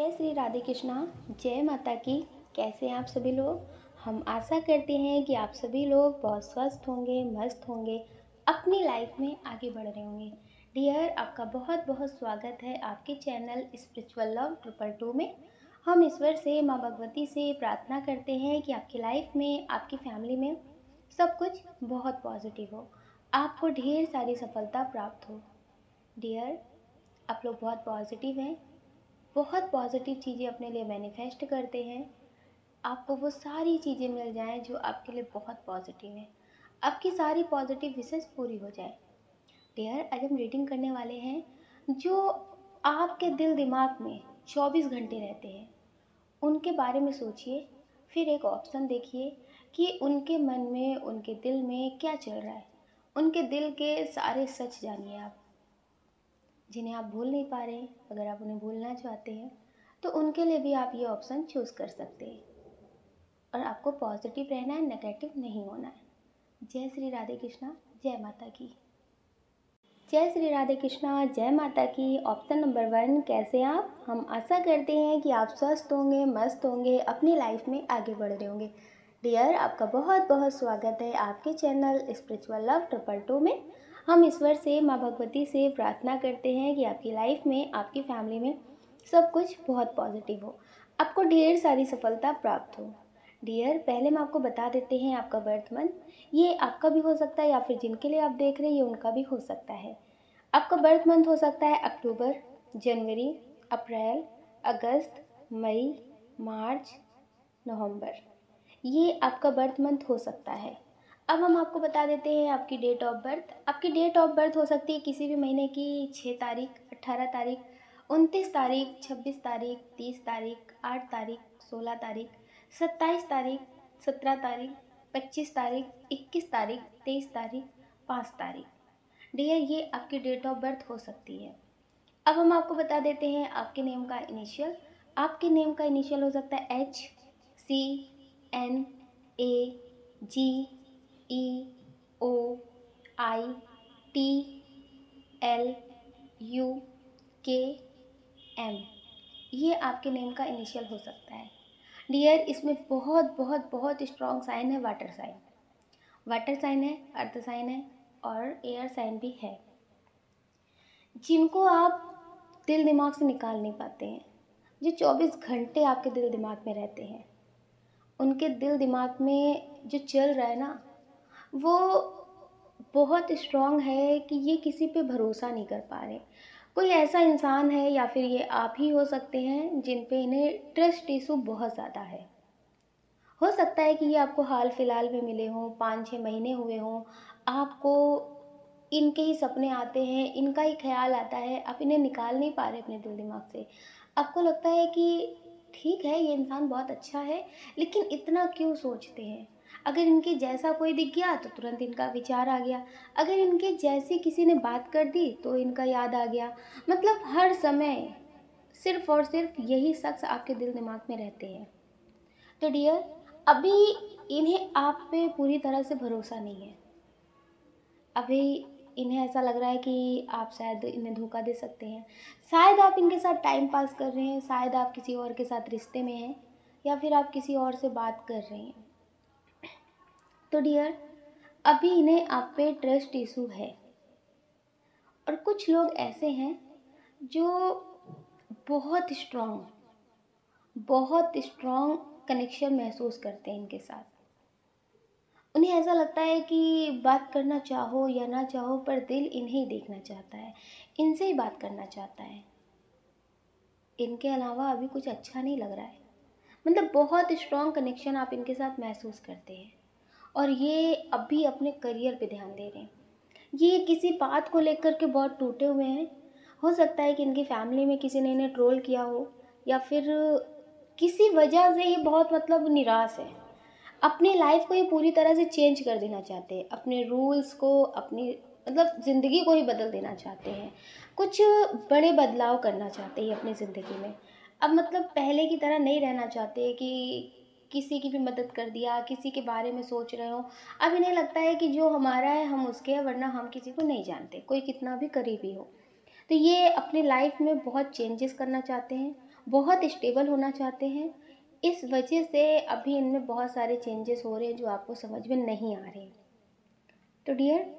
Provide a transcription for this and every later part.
जय श्री राधे कृष्णा। जय माता की। कैसे हैं आप सभी लोग। हम आशा करते हैं कि आप सभी लोग बहुत स्वस्थ होंगे, मस्त होंगे, अपनी लाइफ में आगे बढ़ रहे होंगे। डियर, आपका बहुत बहुत स्वागत है आपके चैनल स्पिरिचुअल लव 222 में। हम ईश्वर से, माँ भगवती से प्रार्थना करते हैं कि आपकी लाइफ में, आपकी फैमिली में सब कुछ बहुत पॉजिटिव हो, आपको ढेर सारी सफलता प्राप्त हो। डियर, आप लोग बहुत पॉजिटिव हैं, बहुत पॉजिटिव चीज़ें अपने लिए मैनिफेस्ट करते हैं। आपको वो सारी चीज़ें मिल जाएं जो आपके लिए बहुत पॉजिटिव हैं, आपकी सारी पॉजिटिव विशेष पूरी हो जाए। डियर, आज हम रीडिंग करने वाले हैं जो आपके दिल दिमाग में 24 घंटे रहते हैं। उनके बारे में सोचिए, फिर एक ऑप्शन देखिए कि उनके मन में, उनके दिल में क्या चल रहा है। उनके दिल के सारे सच जानिए आप, जिन्हें आप भूल नहीं पा रहे हैं। अगर आप उन्हें भूलना चाहते हैं तो उनके लिए भी आप ये ऑप्शन चूज़ कर सकते हैं। और आपको पॉजिटिव रहना है, नेगेटिव नहीं होना है। जय श्री राधे कृष्णा। जय माता की। जय श्री राधे कृष्णा। जय माता की। ऑप्शन नंबर 1, कैसे आप। हम आशा करते हैं कि आप स्वस्थ होंगे, मस्त होंगे, अपनी लाइफ में आगे बढ़ रहे होंगे। डियर, आपका बहुत बहुत स्वागत है आपके चैनल स्पिरिचुअल लव 222 में। हम ईश्वर से, माँ भगवती से प्रार्थना करते हैं कि आपकी लाइफ में, आपकी फैमिली में सब कुछ बहुत पॉजिटिव हो, आपको ढेर सारी सफलता प्राप्त हो। डियर, पहले मैं आपको बता देते हैं आपका बर्थ मंथ। ये आपका भी हो सकता है या फिर जिनके लिए आप देख रहे हैं ये उनका भी हो सकता है। आपका बर्थ मंथ हो सकता है अक्टूबर, जनवरी, अप्रैल, अगस्त, मई, मार्च, नवंबर। ये आपका बर्थ मंथ हो सकता है। अब हम आपको बता देते हैं आपकी डेट ऑफ बर्थ। आपकी डेट ऑफ बर्थ हो सकती है किसी भी महीने की 6 तारीख, 18 तारीख, 29 तारीख, 26 तारीख, 30 तारीख, 8 तारीख, 16 तारीख, 27 तारीख, 17 तारीख, 25 तारीख, 21 तारीख, 23 तारीख, 5 तारीख। डियर, ये आपकी डेट ऑफ बर्थ हो सकती है। अब हम आपको बता देते हैं आपके नेम का इनिशियल। आपके नेम का इनिशियल हो सकता है H, C, N, A, G, E, O, I, T, L, U, K, M। ये आपके नेम का इनिशियल हो सकता है। डियर, इसमें बहुत बहुत बहुत स्ट्रॉन्ग साइन है वाटर साइन। वाटर साइन है, अर्थ साइन है और एयर साइन भी है, जिनको आप दिल दिमाग से निकाल नहीं पाते हैं, जो 24 घंटे आपके दिल दिमाग में रहते हैं। उनके दिल दिमाग में जो चल रहा है ना, वो बहुत स्ट्रॉन्ग है कि ये किसी पे भरोसा नहीं कर पा रहे। कोई ऐसा इंसान है या फिर ये आप ही हो सकते हैं जिन पे इन्हें ट्रस्ट इशू बहुत ज़्यादा है। हो सकता है कि ये आपको हाल फिलहाल में मिले हों, 5-6 महीने हुए हों, आपको इनके ही सपने आते हैं, इनका ही ख्याल आता है, आप इन्हें निकाल नहीं पा रहे अपने दिल दिमाग से। आपको लगता है कि ठीक है, ये इंसान बहुत अच्छा है, लेकिन इतना क्यों सोचते हैं। अगर इनके जैसा कोई दिख गया तो तुरंत इनका विचार आ गया, अगर इनके जैसी किसी ने बात कर दी तो इनका याद आ गया। मतलब हर समय सिर्फ और सिर्फ यही शख्स आपके दिल दिमाग में रहते हैं। तो डियर, अभी इन्हें आप पे पूरी तरह से भरोसा नहीं है। अभी इन्हें ऐसा लग रहा है कि आप शायद इन्हें धोखा दे सकते हैं, शायद आप इनके साथ टाइम पास कर रहे हैं, शायद आप किसी और के साथ रिश्ते में हैं, या फिर आप किसी और से बात कर रहे हैं। तो डियर, अभी इन्हें आप पे ट्रस्ट इशू है। और कुछ लोग ऐसे हैं जो बहुत स्ट्रॉन्ग कनेक्शन महसूस करते हैं इनके साथ। उन्हें ऐसा लगता है कि बात करना चाहो या ना चाहो, पर दिल इन्हें ही देखना चाहता है, इनसे ही बात करना चाहता है। इनके अलावा अभी कुछ अच्छा नहीं लग रहा है। मतलब बहुत स्ट्रॉन्ग कनेक्शन आप इनके साथ महसूस करते हैं। और ये अभी अपने करियर पे ध्यान दे रहे हैं। ये किसी बात को लेकर के बहुत टूटे हुए हैं। हो सकता है कि इनकी फैमिली में किसी ने इन्हें ट्रोल किया हो, या फिर किसी वजह से ये बहुत निराश है। अपनी लाइफ को ये पूरी तरह से चेंज कर देना चाहते हैं, अपने रूल्स को, अपनी ज़िंदगी को ही बदल देना चाहते हैं। कुछ बड़े बदलाव करना चाहते हैं अपनी ज़िंदगी में। अब पहले की तरह नहीं रहना चाहते कि किसी की भी मदद कर दिया, किसी के बारे में सोच रहे हो। अब इन्हें लगता है कि जो हमारा है हम उसके हैं, वरना हम किसी को नहीं जानते, कोई कितना भी करीबी हो। तो ये अपनी लाइफ में बहुत चेंजेस करना चाहते हैं बहुत स्टेबल होना चाहते हैं। इस वजह से अभी इनमें बहुत सारे चेंजेस हो रहे हैं जो आपको समझ में नहीं आ रहे। तो डियर,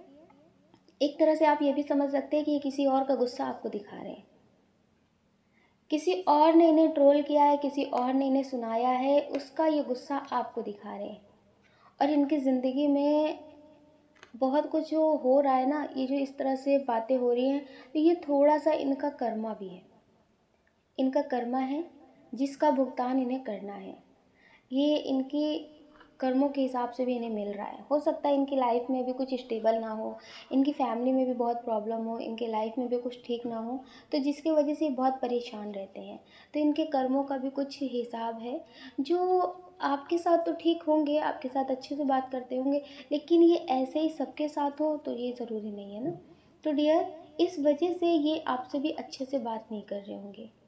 एक तरह से आप ये भी समझ सकते हैं कि ये किसी और का गुस्सा आपको दिखा रहे हैं। किसी और ने इन्हें ट्रोल किया है, किसी और ने इन्हें सुनाया है, उसका ये गुस्सा आपको दिखा रहे हैं। और इनकी ज़िंदगी में बहुत कुछ जो हो रहा है ना, ये जो इस तरह से बातें हो रही हैं, तो ये थोड़ा सा इनका कर्मा भी है। इनका कर्मा है जिसका भुगतान इन्हें करना है। ये इनकी कर्मों के हिसाब से भी इन्हें मिल रहा है। हो सकता है इनकी लाइफ में भी कुछ स्टेबल ना हो, इनकी फैमिली में भी बहुत प्रॉब्लम हो, इनके लाइफ में भी कुछ ठीक ना हो, तो जिसकी वजह से ये बहुत परेशान रहते हैं। तो इनके कर्मों का भी कुछ हिसाब है जो आपके साथ तो ठीक होंगे, आपके साथ अच्छे से बात करते होंगे, लेकिन ये ऐसे ही सबके साथ हो तो ये ज़रूरी नहीं है ना। तो डियर, इस वजह से ये आपसे भी अच्छे से बात नहीं कर रहे होंगे।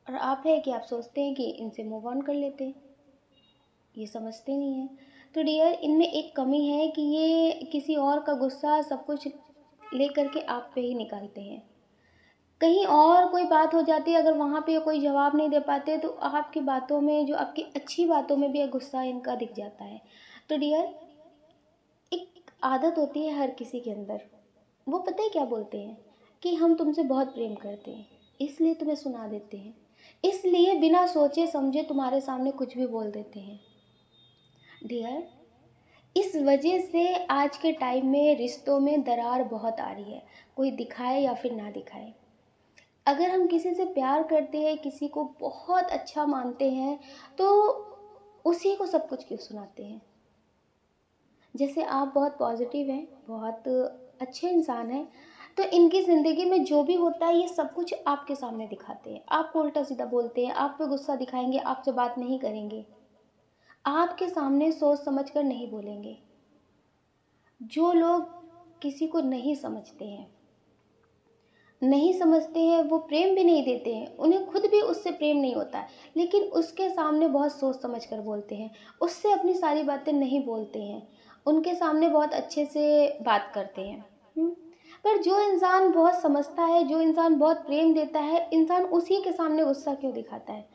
और आप है कि आप सोचते हैं कि इनसे मूव ऑन कर लेते हैं, ये समझते नहीं हैं। तो डियर, इनमें एक कमी है कि ये किसी और का गुस्सा सब कुछ लेकर के आप पे ही निकालते हैं। कहीं और कोई बात हो जाती है, अगर वहाँ पे कोई जवाब नहीं दे पाते तो आपकी बातों में, जो आपकी अच्छी बातों में भी एक गुस्सा इनका दिख जाता है। तो डियर, एक आदत होती है हर किसी के अंदर। वो पता है क्या बोलते हैं कि हम तुमसे बहुत प्रेम करते हैं, इसलिए तुम्हें सुना देते हैं, इसलिए बिना सोचे समझे तुम्हारे सामने कुछ भी बोल देते हैं। डियर, इस वजह से आज के टाइम में रिश्तों में दरार बहुत आ रही है, कोई दिखाए या फिर ना दिखाए। अगर हम किसी से प्यार करते हैं, किसी को बहुत अच्छा मानते हैं, तो उसी को सब कुछ क्यों सुनाते हैं। जैसे आप बहुत पॉजिटिव हैं, बहुत अच्छे इंसान हैं, तो इनकी ज़िंदगी में जो भी होता है ये सब कुछ आपके सामने दिखाते हैं, आपको उल्टा सीधा बोलते हैं, आप पे गुस्सा दिखाएंगे, आपसे बात नहीं करेंगे, आपके सामने सोच समझ कर नहीं बोलेंगे। जो लोग किसी को नहीं समझते हैं, वो प्रेम भी नहीं देते हैं, उन्हें खुद भी उससे प्रेम नहीं होता है, लेकिन उसके सामने बहुत सोच समझ कर बोलते हैं, उससे अपनी सारी बातें नहीं बोलते हैं, उनके सामने बहुत अच्छे से बात करते हैं। पर जो इंसान बहुत समझता है, जो इंसान बहुत प्रेम देता है, इंसान उसी के सामने गुस्सा क्यों दिखाता है,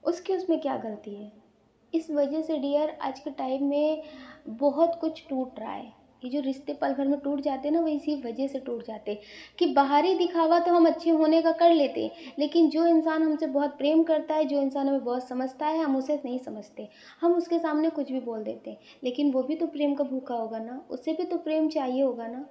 उसकी उसमें क्या गलती है। इस वजह से डियर, आज के टाइम में बहुत कुछ टूट रहा है। ये जो रिश्ते पल भर में टूट जाते हैं ना, वो इसी वजह से टूट जाते हैं कि बाहरी दिखावा तो हम अच्छे होने का कर लेते हैं, लेकिन जो इंसान हमसे बहुत प्रेम करता है, जो इंसान हमें बहुत समझता है, हम उसे नहीं समझते, हम उसके सामने कुछ भी बोल देते हैं। लेकिन वो भी तो प्रेम का भूखा होगा ना, उसे भी तो प्रेम चाहिए होगा ना,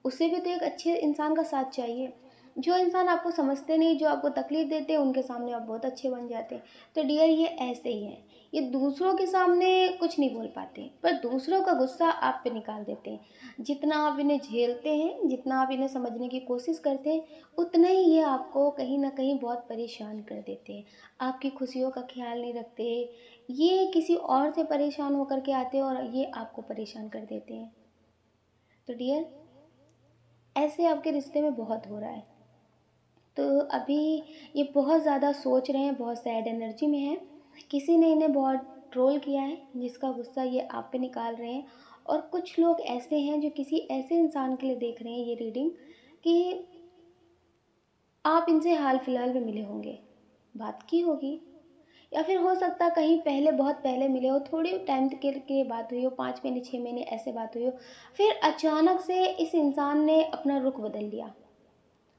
उसे भी तो एक अच्छे इंसान का साथ चाहिए। जो इंसान आपको समझते नहीं, जो आपको तकलीफ देते हैं, उनके सामने आप बहुत अच्छे बन जाते हैं। तो डियर, ये ऐसे ही है, ये दूसरों के सामने कुछ नहीं बोल पाते, पर दूसरों का गुस्सा आप पे निकाल देते हैं। जितना आप इन्हें झेलते हैं, जितना आप इन्हें समझने की कोशिश करते हैं, उतना ही ये आपको कहीं ना कहीं बहुत परेशान कर देते हैं। आपकी खुशियों का ख्याल नहीं रखते, ये किसी और से परेशान होकर के आते हैं और ये आपको परेशान कर देते हैं। तो डियर, ऐसे आपके रिश्ते में बहुत हो रहा है। तो अभी ये बहुत ज़्यादा सोच रहे हैं, बहुत सैड एनर्जी में है, किसी ने इन्हें बहुत ट्रोल किया है जिसका गुस्सा ये आप पे निकाल रहे हैं। और कुछ लोग ऐसे हैं जो किसी ऐसे इंसान के लिए देख रहे हैं ये रीडिंग कि आप इनसे हाल फिलहाल में मिले होंगे, बात की होगी, या फिर हो सकता है कहीं पहले, बहुत पहले मिले हो, थोड़ी टाइम के लिए बात हुई हो, 5 महीने 6 महीने ऐसे बात हुई हो, फिर अचानक से इस इंसान ने अपना रुख बदल लिया,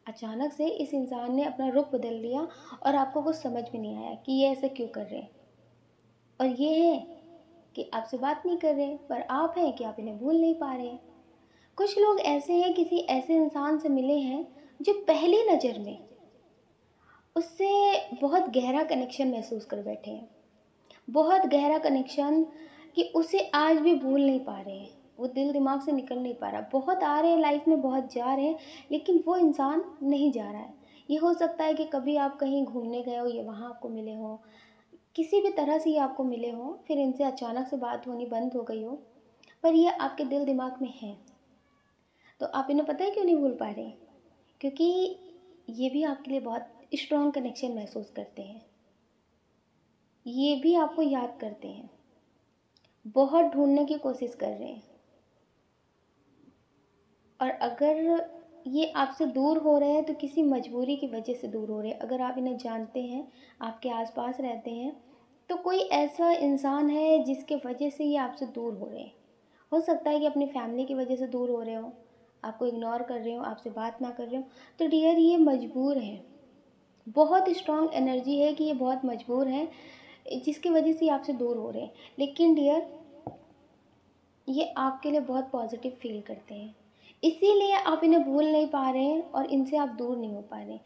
अचानक से इस इंसान ने अपना रुख बदल लिया और आपको कुछ समझ में नहीं आया कि ये ऐसे क्यों कर रहे हैं। और ये है कि आपसे बात नहीं कर रहे, पर आप हैं कि आप इन्हें भूल नहीं पा रहे हैं। कुछ लोग ऐसे हैं, किसी ऐसे इंसान से मिले हैं जो पहली नज़र में उससे बहुत गहरा कनेक्शन महसूस कर बैठे हैं, बहुत गहरा कनेक्शन, कि उसे आज भी भूल नहीं पा रहे हैं, वो दिल दिमाग से निकल नहीं पा रहा। बहुत आ रहे हैं लाइफ में, बहुत जा रहे हैं, लेकिन वो इंसान नहीं जा रहा है। ये हो सकता है कि कभी आप कहीं घूमने गए हो, ये वहाँ आपको मिले हो, किसी भी तरह से ये आपको मिले हो, फिर इनसे अचानक से बात होनी बंद हो गई हो, पर ये आपके दिल दिमाग में है। तो आप इन्हें पता है क्यों नहीं भूल पा रहे, क्योंकि ये भी आपके लिए बहुत स्ट्रॉन्ग कनेक्शन महसूस करते हैं, ये भी आपको याद करते हैं, बहुत ढूंढने की कोशिश कर रहे हैं। और अगर ये आपसे दूर हो रहे हैं तो किसी मजबूरी की वजह से दूर हो रहे हैं। अगर आप इन्हें जानते हैं, आपके आसपास रहते हैं, तो कोई ऐसा इंसान है जिसके वजह से ये आपसे दूर हो रहे हैं। हो सकता है कि अपनी फैमिली की वजह से दूर हो रहे हो, आपको इग्नोर कर रहे हो, आपसे बात ना कर रहे हो। तो डियर ये मजबूर हैं, बहुत स्ट्रॉन्ग एनर्जी है कि ये बहुत मजबूर हैं, जिसकी वजह से ये आपसे दूर हो रहे हैं। लेकिन डियर ये आपके लिए बहुत पॉजिटिव फील करते हैं, इसीलिए आप इन्हें भूल नहीं पा रहे हैं और इनसे आप दूर नहीं हो पा रहे।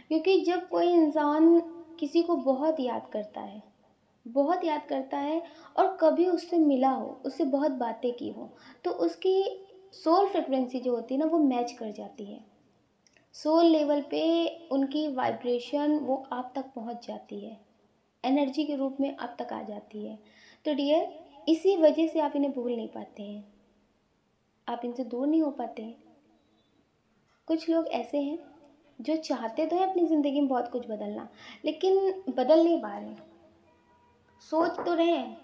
क्योंकि जब कोई इंसान किसी को बहुत याद करता है, बहुत याद करता है और कभी उससे मिला हो, उससे बहुत बातें की हो, तो उसकी सोल फ्रिक्वेंसी जो होती है ना वो मैच कर जाती है। सोल लेवल पे उनकी वाइब्रेशन वो आप तक पहुंच जाती है, एनर्जी के रूप में आप तक आ जाती है। तो डियर इसी वजह से आप इन्हें भूल नहीं पाते हैं, आप इनसे दूर नहीं हो पाते हैं। कुछ लोग ऐसे हैं जो चाहते तो हैं अपनी ज़िंदगी में बहुत कुछ बदलना, लेकिन बदल नहीं पा रहे, सोच तो रहे हैं।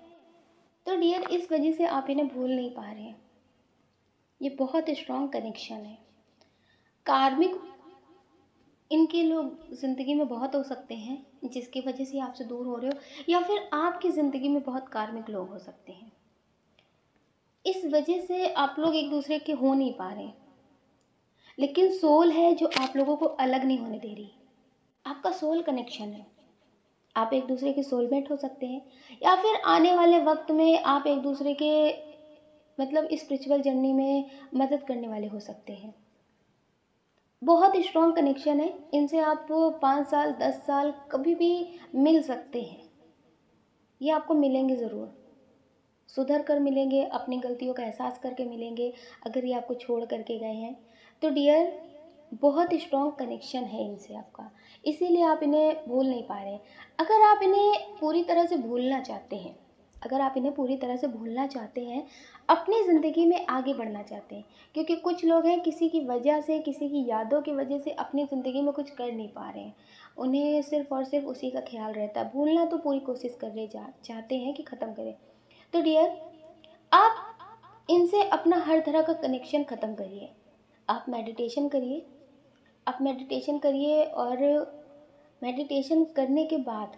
तो डियर इस वजह से आप इन्हें भूल नहीं पा रहे हैं। ये बहुत स्ट्रॉन्ग कनेक्शन है, कार्मिक इनके लोग ज़िंदगी में बहुत हो सकते हैं जिसकी वजह से आपसे दूर हो रहे हो, या फिर आपकी ज़िंदगी में बहुत कार्मिक लोग हो सकते हैं, इस वजह से आप लोग एक दूसरे के हो नहीं पा रहे। लेकिन सोल है जो आप लोगों को अलग नहीं होने दे रही, आपका सोल कनेक्शन है। आप एक दूसरे के सोलमेट हो सकते हैं, या फिर आने वाले वक्त में आप एक दूसरे के मतलब स्पिरिचुअल जर्नी में मदद करने वाले हो सकते हैं। बहुत स्ट्रॉन्ग कनेक्शन है, इनसे आप 5 साल 10 साल कभी भी मिल सकते हैं। ये आपको मिलेंगे ज़रूर, सुधर कर मिलेंगे, अपनी गलतियों का एहसास करके मिलेंगे, अगर ये आपको छोड़ करके गए हैं। तो डियर बहुत स्ट्रॉन्ग कनेक्शन है इनसे आपका, इसीलिए आप इन्हें भूल नहीं पा रहे। अगर आप इन्हें पूरी तरह से भूलना चाहते हैं, अगर आप इन्हें पूरी तरह से भूलना चाहते हैं, अपनी ज़िंदगी में आगे बढ़ना चाहते हैं, क्योंकि कुछ लोग हैं किसी की वजह से, किसी की यादों की वजह से अपनी ज़िंदगी में कुछ कर नहीं पा रहे हैं, उन्हें सिर्फ़ और सिर्फ उसी का ख्याल रहता है। भूलना तो पूरी कोशिश कर रहे चाहते हैं कि ख़त्म करें। तो डियर आप इनसे अपना हर तरह का कनेक्शन ख़त्म करिए। आप मेडिटेशन करिए, आप मेडिटेशन करिए, और मेडिटेशन करने के बाद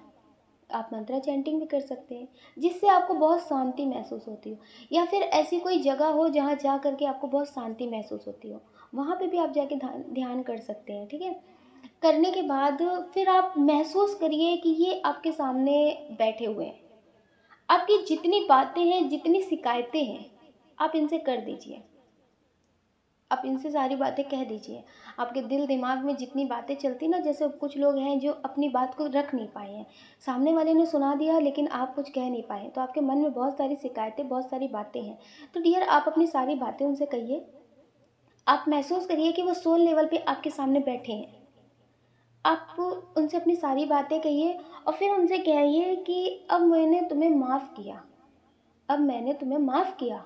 आप मंत्रा चैंटिंग भी कर सकते हैं, जिससे आपको बहुत शांति महसूस होती हो। या फिर ऐसी कोई जगह हो जहाँ जा करके आपको बहुत शांति महसूस होती हो, वहाँ पे भी आप जाके ध्यान कर सकते हैं। ठीक है, करने के बाद फिर आप महसूस करिए कि ये आपके सामने बैठे हुए हैं। आपकी जितनी बातें हैं, जितनी शिकायतें हैं, आप इनसे कर दीजिए, आप इनसे सारी बातें कह दीजिए। आपके दिल दिमाग में जितनी बातें चलती ना, जैसे कुछ लोग हैं जो अपनी बात को रख नहीं पाए हैं, सामने वाले ने सुना दिया लेकिन आप कुछ कह नहीं पाए, तो आपके मन में बहुत सारी शिकायतें, बहुत सारी बातें हैं। तो डियर आप अपनी सारी बातें उनसे कहिए, आप महसूस करिए कि वो सोल लेवल पे आपके सामने बैठे हैं। आप उनसे अपनी सारी बातें कहिए और फिर उनसे कहिए कि अब मैंने तुम्हें माफ़ किया, अब मैंने तुम्हें माफ़ किया,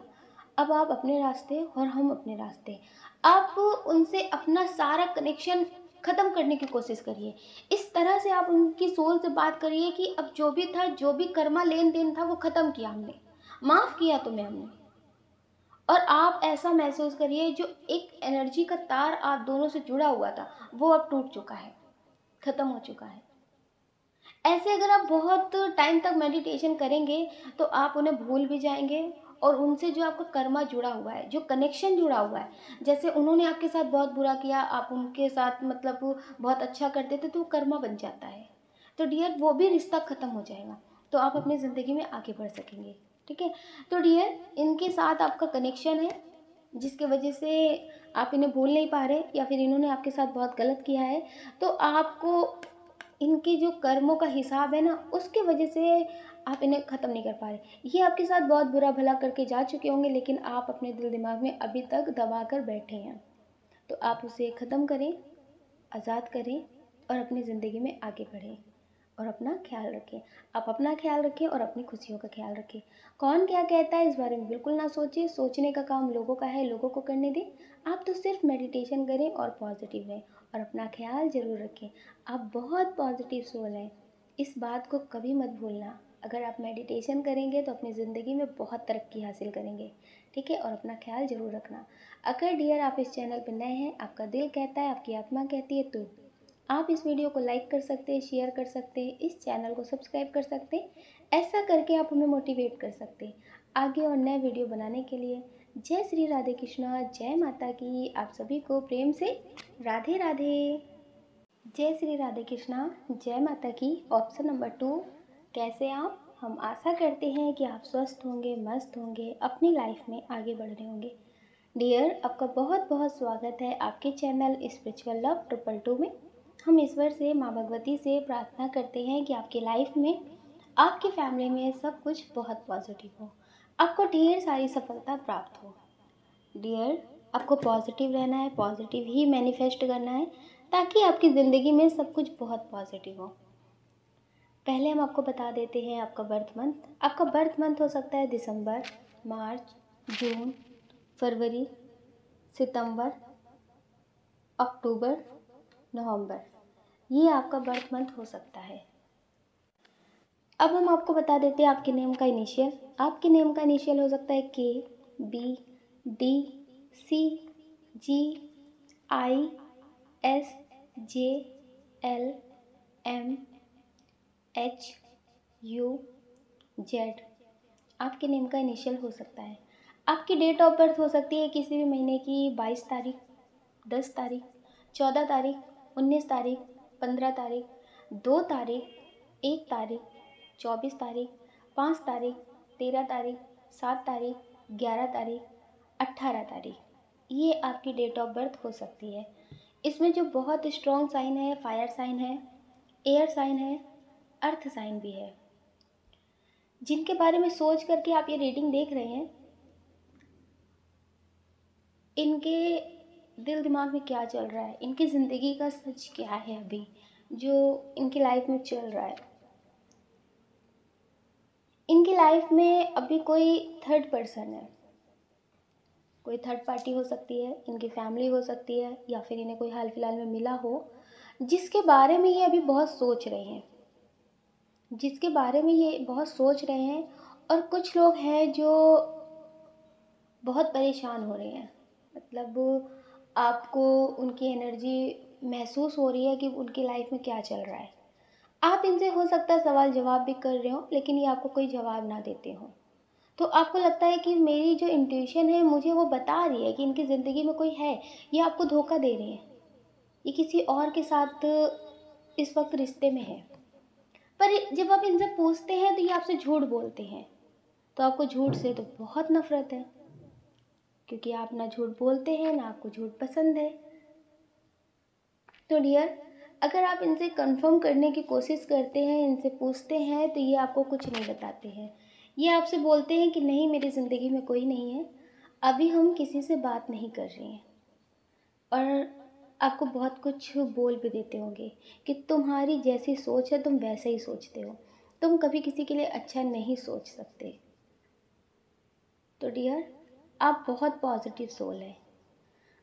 अब आप अपने रास्ते और हम अपने रास्ते। आप उनसे अपना सारा कनेक्शन ख़त्म करने की कोशिश करिए। इस तरह से आप उनकी सोल से बात करिए कि अब जो भी था, जो भी कर्मा लेन देन था वो ख़त्म किया हमने, माफ़ किया तुम्हें हमने। और आप ऐसा महसूस करिए जो एक एनर्जी का तार आप दोनों से जुड़ा हुआ था वो अब टूट चुका है, ख़त्म हो चुका है। ऐसे अगर आप बहुत टाइम तक मेडिटेशन करेंगे तो आप उन्हें भूल भी जाएंगे, और उनसे जो आपका कर्मा जुड़ा हुआ है, जो कनेक्शन जुड़ा हुआ है, जैसे उन्होंने आपके साथ बहुत बुरा किया, आप उनके साथ मतलब बहुत अच्छा करते थे, तो वो कर्मा बन जाता है। तो डियर वो भी रिश्ता ख़त्म हो जाएगा, तो आप अपनी ज़िंदगी में आगे बढ़ सकेंगे। ठीक है, तो डियर इनके साथ आपका कनेक्शन है जिसकी वजह से आप इन्हें भूल नहीं पा रहे, या फिर इन्होंने आपके साथ बहुत गलत किया है, तो आपको इनके जो कर्मों का हिसाब है ना, उसके वजह से आप इन्हें ख़त्म नहीं कर पा रहे। ये आपके साथ बहुत बुरा भला करके जा चुके होंगे, लेकिन आप अपने दिल दिमाग में अभी तक दबा कर बैठे हैं। तो आप उसे ख़त्म करें, आज़ाद करें, और अपनी ज़िंदगी में आगे बढ़ें और अपना ख्याल रखें। आप अपना ख्याल रखें और अपनी खुशियों का ख्याल रखें। कौन क्या कहता है इस बारे में बिल्कुल ना सोचिए, सोचने का काम लोगों का है, लोगों को करने दें। आप तो सिर्फ मेडिटेशन करें और पॉजिटिव रहें और अपना ख्याल ज़रूर रखें। आप बहुत पॉजिटिव सोल हैं, इस बात को कभी मत भूलना। अगर आप मेडिटेशन करेंगे तो अपनी ज़िंदगी में बहुत तरक्की हासिल करेंगे। ठीक है, और अपना ख्याल ज़रूर रखना। अगर डियर आप इस चैनल पर नए हैं, आपका दिल कहता है, आपकी आत्मा कहती है, तो आप इस वीडियो को लाइक कर सकते हैं, शेयर कर सकते हैं, इस चैनल को सब्सक्राइब कर सकते हैं। ऐसा करके आप हमें मोटिवेट कर सकते हैं आगे और नए वीडियो बनाने के लिए। जय श्री राधे कृष्णा, जय माता की। आप सभी को प्रेम से राधे राधे। जय श्री राधे कृष्णा, जय माता की। ऑप्शन नंबर 2, कैसे आप? हम आशा करते हैं कि आप स्वस्थ होंगे, मस्त होंगे, अपनी लाइफ में आगे बढ़ रहे होंगे। डियर, आपका बहुत बहुत स्वागत है आपके चैनल स्पिरिचुअल लव 222 में। हम ईश्वर से, माँ भगवती से प्रार्थना करते हैं कि आपकी लाइफ में, आपकी फैमिली में सब कुछ बहुत पॉजिटिव हो, आपको ढेर सारी सफलता प्राप्त हो। डियर, आपको पॉजिटिव रहना है, पॉजिटिव ही मैनिफेस्ट करना है, ताकि आपकी ज़िंदगी में सब कुछ बहुत पॉजिटिव हो। पहले हम आपको बता देते हैं आपका बर्थ मंथ। आपका बर्थ मंथ हो सकता है दिसंबर, मार्च, जून, फरवरी, सितंबर, अक्टूबर, नवंबर। ये आपका बर्थ मंथ हो सकता है। अब हम आपको बता देते हैं आपके नेम का इनिशियल। आपके नेम का इनिशियल हो सकता है K, B, D, C, G, I, S, J, L, M, H, U, Z. आपके नेम का इनिशियल हो सकता है। आपकी डेट ऑफ बर्थ हो सकती है किसी भी महीने की 22 तारीख, 10 तारीख, 14 तारीख, 19 तारीख, 15 तारीख, 2 तारीख, 1 तारीख, 24 तारीख, 5 तारीख, 13 तारीख, 7 तारीख, 11 तारीख, 18 तारीख। ये आपकी डेट ऑफ बर्थ हो सकती है। इसमें जो बहुत स्ट्रॉन्ग साइन है, फायर साइन है, एयर साइन है, अर्थ साइन भी है। जिनके बारे में सोच करके आप ये रीडिंग देख रहे हैं, इनके दिल दिमाग में क्या चल रहा है, इनकी ज़िंदगी का सच क्या है अभी जो इनकी लाइफ में चल रहा है। इनकी लाइफ में अभी कोई थर्ड पर्सन है, कोई थर्ड पार्टी हो सकती है, इनकी फैमिली हो सकती है, या फिर इन्हें कोई हाल फिलहाल में मिला हो जिसके बारे में ये अभी बहुत सोच रहे हैं, जिसके बारे में ये बहुत सोच रहे हैं। और कुछ लोग हैं जो बहुत परेशान हो रहे हैं, मतलब आपको उनकी एनर्जी महसूस हो रही है कि उनकी लाइफ में क्या चल रहा है। आप इनसे हो सकता है सवाल जवाब भी कर रहे हो, लेकिन ये आपको कोई जवाब ना देते हो। तो आपको लगता है कि मेरी जो इंट्यूशन है मुझे वो बता रही है कि इनकी ज़िंदगी में कोई है, ये आपको धोखा दे रहे हैं, ये किसी और के साथ इस वक्त रिश्ते में है। पर जब आप इनसे पूछते हैं तो ये आपसे झूठ बोलते हैं। तो आपको झूठ से तो बहुत नफरत है, क्योंकि आप ना झूठ बोलते हैं, ना आपको झूठ पसंद है। तो डियर, अगर आप इनसे कंफर्म करने की कोशिश करते हैं, इनसे पूछते हैं, तो ये आपको कुछ नहीं बताते हैं। ये आपसे बोलते हैं कि नहीं, मेरी ज़िंदगी में कोई नहीं है, अभी हम किसी से बात नहीं कर रहे हैं। और आपको बहुत कुछ बोल भी देते होंगे कि तुम्हारी जैसी सोच है तुम वैसे ही सोचते हो, तुम कभी किसी के लिए अच्छा नहीं सोच सकते। तो डियर, आप बहुत पॉजिटिव सोल है।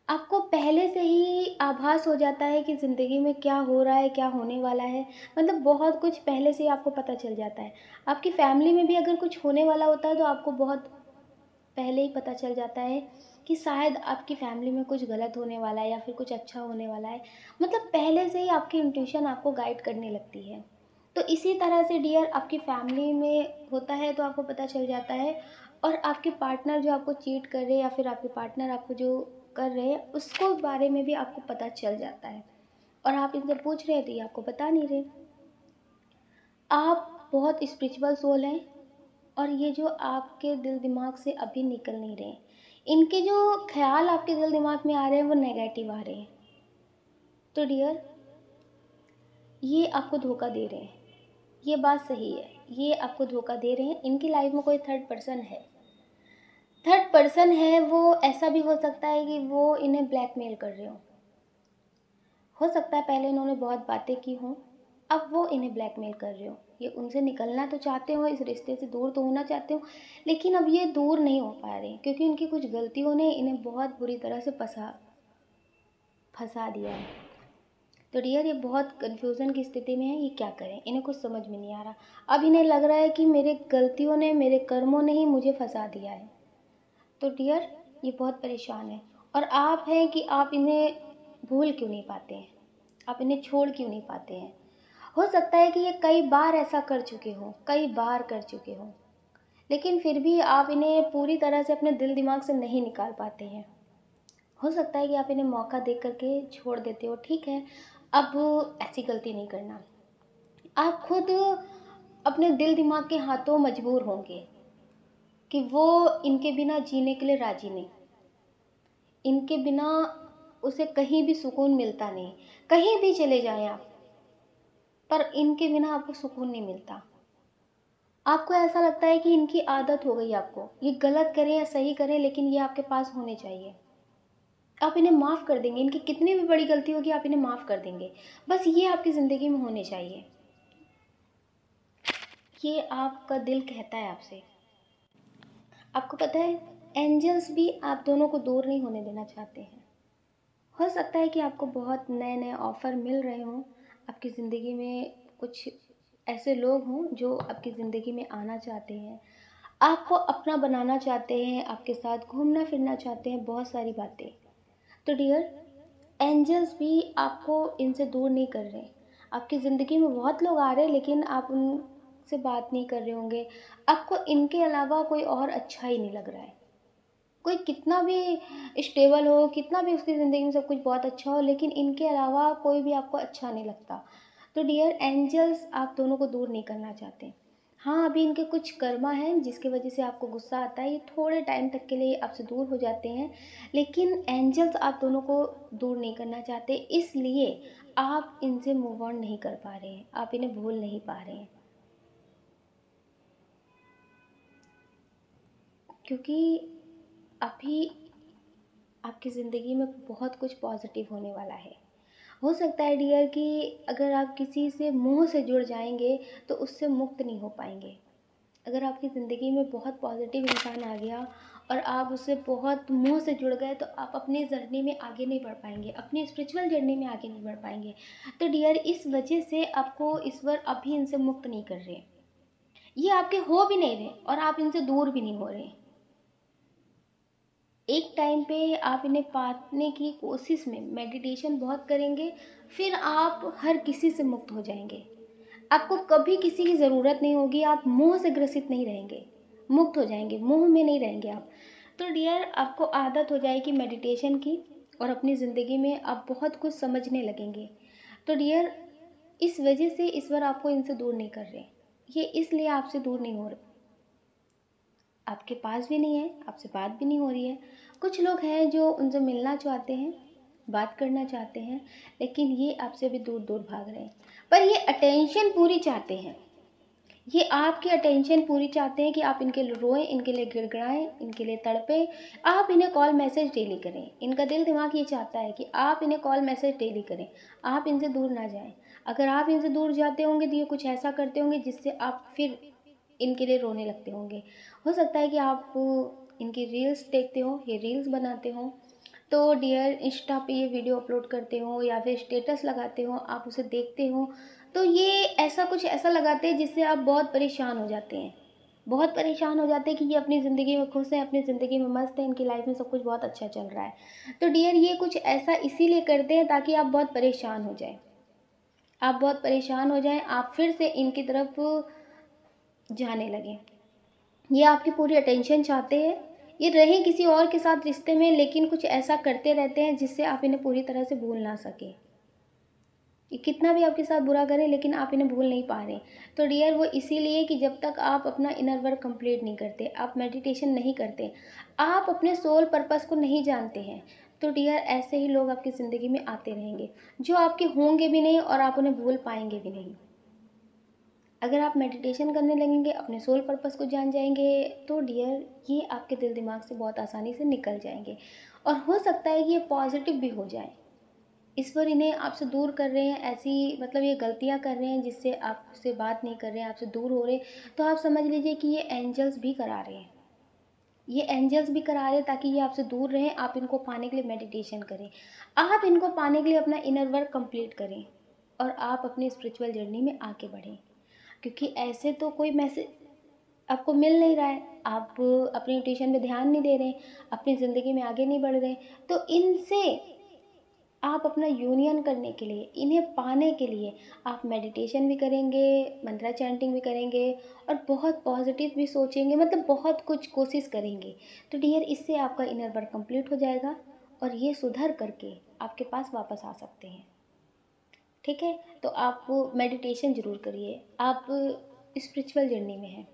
आपको पहले से ही आभास हो जाता है कि ज़िंदगी में क्या हो रहा है, क्या होने वाला है, मतलब बहुत कुछ पहले से ही आपको पता चल जाता है। आपकी फैमिली में भी अगर कुछ होने वाला होता है तो आपको बहुत पहले ही पता चल जाता है कि शायद आपकी फैमिली में कुछ गलत होने वाला है या फिर कुछ अच्छा होने वाला है। मतलब पहले से ही आपकी इंट्यूशन आपको गाइड करने लगती है। तो इसी तरह से डियर, आपकी फैमिली में होता है तो आपको पता चल जाता है। और आपके पार्टनर जो आपको चीट कर रहे हैं, या फिर आपके पार्टनर आपको जो कर रहे हैं, उसको बारे में भी आपको पता चल जाता है। और आप इनसे पूछ रहे हैं तो ये आपको बता नहीं रहे। आप बहुत स्पिरिचुअल सोल हैं, और ये जो आपके दिल दिमाग से अभी निकल नहीं रहे, इनके जो ख्याल आपके दिल दिमाग में आ रहे हैं वो नेगेटिव आ रहे हैं। तो डियर, ये आपको धोखा दे रहे हैं, ये बात सही है, ये आपको धोखा दे रहे हैं। इनकी लाइफ में कोई थर्ड पर्सन है। थर्ड पर्सन है, वो ऐसा भी हो सकता है कि वो इन्हें ब्लैकमेल कर रहे हो सकता है पहले इन्होंने बहुत बातें की हों, अब वो इन्हें ब्लैकमेल कर रहे हो। ये उनसे निकलना तो चाहते हो, इस रिश्ते से दूर तो होना चाहते हो, लेकिन अब ये दूर नहीं हो पा रहे, क्योंकि उनकी कुछ गलतियों ने इन्हें बहुत बुरी तरह से फंसा दिया है। तो डियर, ये बहुत कन्फ्यूज़न की स्थिति में है, ये क्या करें, इन्हें कुछ समझ में नहीं आ रहा। अब इन्हें लग रहा है कि मेरे गलतियों ने, मेरे कर्मों ने ही मुझे फंसा दिया है। तो डियर, ये बहुत परेशान है। और आप हैं कि आप इन्हें भूल क्यों नहीं पाते हैं, आप इन्हें छोड़ क्यों नहीं पाते हैं। हो सकता है कि ये कई बार ऐसा कर चुके हों, कई बार कर चुके हों, लेकिन फिर भी आप इन्हें पूरी तरह से अपने दिल दिमाग से नहीं निकाल पाते हैं। हो सकता है कि आप इन्हें मौका दे करके छोड़ देते हो, ठीक है, अब ऐसी गलती नहीं करना। आप खुद अपने दिल दिमाग के हाथों मजबूर होंगे कि वो इनके बिना जीने के लिए राजी नहीं, इनके बिना उसे कहीं भी सुकून मिलता नहीं। कहीं भी चले जाएं आप, पर इनके बिना आपको सुकून नहीं मिलता। आपको ऐसा लगता है कि इनकी आदत हो गई आपको, ये गलत करें या सही करें लेकिन ये आपके पास होने चाहिए। आप इन्हें माफ़ कर देंगे, इनकी कितनी भी बड़ी गलती होगी आप इन्हें माफ़ कर देंगे। बस ये आपकी ज़िंदगी में होने चाहिए। ये आपका दिल कहता है आपसे। आपको पता है, एंजल्स भी आप दोनों को दूर नहीं होने देना चाहते हैं। हो सकता है कि आपको बहुत नए नए ऑफ़र मिल रहे हों, आपकी ज़िंदगी में कुछ ऐसे लोग हों जो आपकी ज़िंदगी में आना चाहते हैं, आपको अपना बनाना चाहते हैं, आपके साथ घूमना फिरना चाहते हैं, बहुत सारी बातें। तो डियर, एंजल्स भी आपको इनसे दूर नहीं कर रहे। आपकी ज़िंदगी में बहुत लोग आ रहे हैं लेकिन आप उनसे बात नहीं कर रहे होंगे। आपको इनके अलावा कोई और अच्छा ही नहीं लग रहा है। कोई कितना भी स्टेबल हो, कितना भी उसकी ज़िंदगी में सब कुछ बहुत अच्छा हो, लेकिन इनके अलावा कोई भी आपको अच्छा नहीं लगता। तो डियर एंजल्स आप दोनों को दूर नहीं करना चाहते। हाँ, अभी इनके कुछ कर्मा हैं जिसकी वजह से आपको गुस्सा आता है, ये थोड़े टाइम तक के लिए आपसे दूर हो जाते हैं, लेकिन एंजल्स आप दोनों को दूर नहीं करना चाहते, इसलिए आप इनसे मूव ऑन नहीं कर पा रहे हैं, आप इन्हें भूल नहीं पा रहे हैं। क्योंकि अभी आपकी ज़िंदगी में बहुत कुछ पॉजिटिव होने वाला है। हो सकता है डियर कि अगर आप किसी से मुंह से जुड़ जाएंगे तो उससे मुक्त नहीं हो पाएंगे। अगर आपकी ज़िंदगी में बहुत पॉजिटिव इंसान आ गया और आप उससे बहुत मुंह से जुड़ गए तो आप अपनी जर्नी में आगे नहीं बढ़ पाएंगे, अपनी स्पिरिचुअल जर्नी में आगे नहीं बढ़ पाएंगे। तो डियर इस वजह से आपको ईश्वर अभी इनसे मुक्त नहीं कर रहे, ये आपके हो भी नहीं रहे और आप इनसे दूर भी नहीं हो रहे। एक टाइम पे आप इन्हें पाने की कोशिश में मेडिटेशन बहुत करेंगे, फिर आप हर किसी से मुक्त हो जाएंगे। आपको कभी किसी की ज़रूरत नहीं होगी, आप मोह से ग्रसित नहीं रहेंगे, मुक्त हो जाएंगे, मोह में नहीं रहेंगे आप। तो डियर आपको आदत हो जाएगी मेडिटेशन की और अपनी ज़िंदगी में आप बहुत कुछ समझने लगेंगे। तो डियर इस वजह से ईश्वर आपको इनसे दूर नहीं कर रहे, ये इसलिए आपसे दूर नहीं हो रहे, आपके पास भी नहीं है, आपसे बात भी नहीं हो रही है। कुछ लोग हैं जो उनसे मिलना चाहते हैं, बात करना चाहते हैं, लेकिन ये आपसे भी दूर दूर भाग रहे हैं। पर ये अटेंशन पूरी चाहते हैं, ये आपकी अटेंशन पूरी चाहते हैं कि आप इनके लिए रोएं, इनके लिए गिड़गिड़ाएं, इनके लिए तड़पें, आप इन्हें कॉल मैसेज डेली करें। इनका दिल दिमाग ये चाहता है कि आप इन्हें कॉल मैसेज डेली करें, आप इनसे दूर ना जाएं। अगर आप इनसे दूर जाते होंगे तो ये कुछ ऐसा करते होंगे जिससे आप फिर इनके लिए रोने लगते होंगे। हो सकता है कि आप इनकी रील्स देखते हो, ये रील्स बनाते हो, तो डियर इंस्टा पे ये वीडियो अपलोड करते हो या फिर स्टेटस लगाते हो, आप उसे देखते हो, तो ये ऐसा कुछ ऐसा लगाते हैं जिससे आप बहुत परेशान हो जाते हैं, बहुत परेशान हो जाते हैं कि ये अपनी ज़िंदगी में खुश हैं, अपनी ज़िंदगी में मस्त हैं, इनकी लाइफ में सब कुछ बहुत अच्छा चल रहा है। तो डियर ये कुछ ऐसा इसीलिए करते हैं ताकि आप बहुत परेशान हो जाएं, आप बहुत परेशान हो जाएं, आप फिर से इनकी तरफ जाने लगें। ये आपकी पूरी अटेंशन चाहते हैं, ये रहें किसी और के साथ रिश्ते में, लेकिन कुछ ऐसा करते रहते हैं जिससे आप इन्हें पूरी तरह से भूल ना सके। ये कितना भी आपके साथ बुरा करें लेकिन आप इन्हें भूल नहीं पा रहे। तो डियर वो इसीलिए कि जब तक आप अपना इनर वर्क कंप्लीट नहीं करते, आप मेडिटेशन नहीं करते, आप अपने सोल पर्पस को नहीं जानते हैं, तो डियर ऐसे ही लोग आपकी ज़िंदगी में आते रहेंगे जो आपके होंगे भी नहीं और आप उन्हें भूल पाएंगे भी नहीं। अगर आप मेडिटेशन करने लगेंगे, अपने सोल पर्पस को जान जाएंगे, तो डियर ये आपके दिल दिमाग से बहुत आसानी से निकल जाएंगे और हो सकता है कि ये पॉजिटिव भी हो जाए। ईश्वर इन्हें आपसे दूर कर रहे हैं, ऐसी मतलब ये गलतियां कर रहे हैं जिससे आपसे बात नहीं कर रहे हैं, आपसे दूर हो रहे हैं, तो आप समझ लीजिए कि ये एंजल्स भी करा रहे हैं, ये एंजल्स भी करा रहे हैं ताकि ये आपसे दूर रहें। आप इनको पाने के लिए मेडिटेशन करें, आप इनको पाने के लिए अपना इनर वर्क कंप्लीट करें और आप अपनी स्पिरिचुअल जर्नी में आगे बढ़ें। क्योंकि ऐसे तो कोई मैसेज आपको मिल नहीं रहा है, आप अपनी ट्यूशन पे ध्यान नहीं दे रहे हैं, अपनी ज़िंदगी में आगे नहीं बढ़ रहे हैं, तो इनसे आप अपना यूनियन करने के लिए, इन्हें पाने के लिए आप मेडिटेशन भी करेंगे, मंत्रा चैंटिंग भी करेंगे और बहुत पॉजिटिव भी सोचेंगे, मतलब बहुत कुछ कोशिश करेंगे। तो डियर, इससे आपका इनर वर्क कंप्लीट हो जाएगा और ये सुधर करके आपके पास वापस आ सकते हैं। ठीक है, तो आप मेडिटेशन ज़रूर करिए। आप स्पिरिचुअल जर्नी में हैं,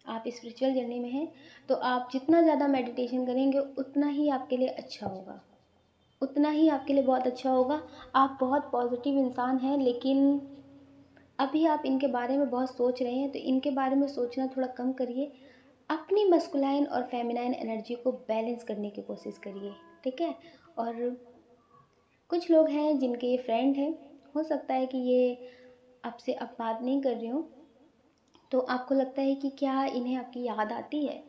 आप स्पिरिचुअल जर्नी में हैं, तो आप जितना ज़्यादा मेडिटेशन करेंगे उतना ही आपके लिए अच्छा होगा, उतना ही आपके लिए बहुत अच्छा होगा। आप बहुत पॉजिटिव इंसान हैं, लेकिन अभी आप इनके बारे में बहुत सोच रहे हैं, तो इनके बारे में सोचना थोड़ा कम करिए। अपनी मस्कुलाइन और फेमिनाइन एनर्जी को बैलेंस करने की कोशिश करिए। ठीक है, और कुछ लोग हैं जिनके ये फ्रेंड हैं, हो सकता है कि ये आपसे अब बात नहीं कर रही हो, तो आपको लगता है कि क्या इन्हें आपकी याद आती है।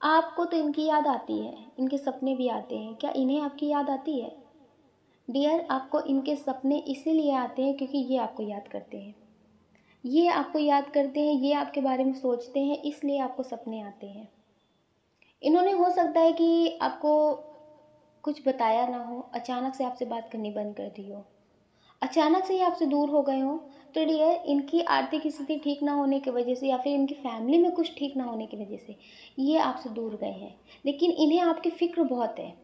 आपको तो इनकी याद आती है, इनके सपने भी आते हैं, क्या इन्हें आपकी याद आती है। डियर, आपको इनके सपने इसीलिए आते हैं क्योंकि ये आपको याद करते हैं, ये आपको याद करते हैं, ये आपके बारे में सोचते हैं, इसलिए आपको सपने आते हैं। इन्होंने हो सकता है कि आपको कुछ बताया ना हो, अचानक से आपसे बात करनी बंद कर दी हो, अचानक से ही आपसे दूर हो गए हो। तो डियर, इनकी आर्थिक स्थिति ठीक ना होने की वजह से या फिर इनकी फैमिली में कुछ ठीक ना होने की वजह से ये आपसे दूर गए हैं, लेकिन इन्हें आपकी फ़िक्र बहुत है,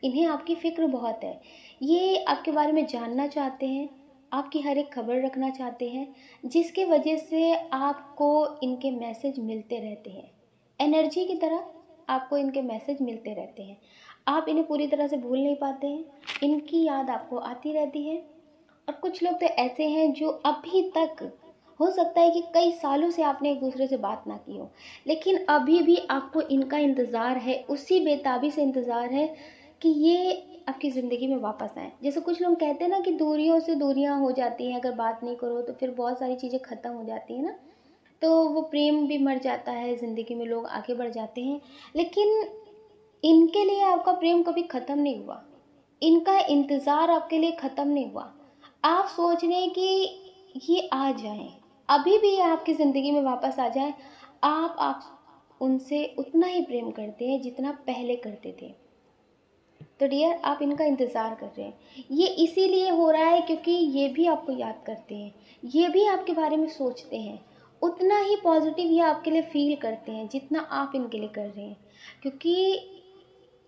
इन्हें आपकी फ़िक्र बहुत है। ये आपके बारे में जानना चाहते हैं, आपकी हर एक खबर रखना चाहते हैं, जिसके वजह से आपको इनके मैसेज मिलते रहते हैं, एनर्जी की तरह आपको इनके मैसेज मिलते रहते हैं। आप इन्हें पूरी तरह से भूल नहीं पाते हैं, इनकी याद आपको आती रहती है। और कुछ लोग तो ऐसे हैं जो अभी तक, हो सकता है कि कई सालों से आपने एक दूसरे से बात ना की हो, लेकिन अभी भी आपको इनका इंतज़ार है, उसी बेताबी से इंतज़ार है कि ये आपकी ज़िंदगी में वापस आएँ। जैसे कुछ लोग कहते हैं ना कि दूरियों से दूरियां हो जाती हैं, अगर बात नहीं करो तो फिर बहुत सारी चीज़ें ख़त्म हो जाती हैं ना, तो वो प्रेम भी मर जाता है, ज़िंदगी में लोग आगे बढ़ जाते हैं। लेकिन इनके लिए आपका प्रेम कभी ख़त्म नहीं हुआ, इनका इंतज़ार आपके लिए ख़त्म नहीं हुआ। आप सोच रहे हैं कि ये आ जाएं, अभी भी ये आपकी ज़िंदगी में वापस आ जाएं। आप उनसे उतना ही प्रेम करते हैं जितना पहले करते थे। तो डियर, आप इनका इंतज़ार कर रहे हैं, ये इसीलिए हो रहा है क्योंकि ये भी आपको याद करते हैं, ये भी आपके बारे में सोचते हैं, उतना ही पॉजिटिव ये आपके लिए फील करते हैं जितना आप इनके लिए कर रहे हैं, क्योंकि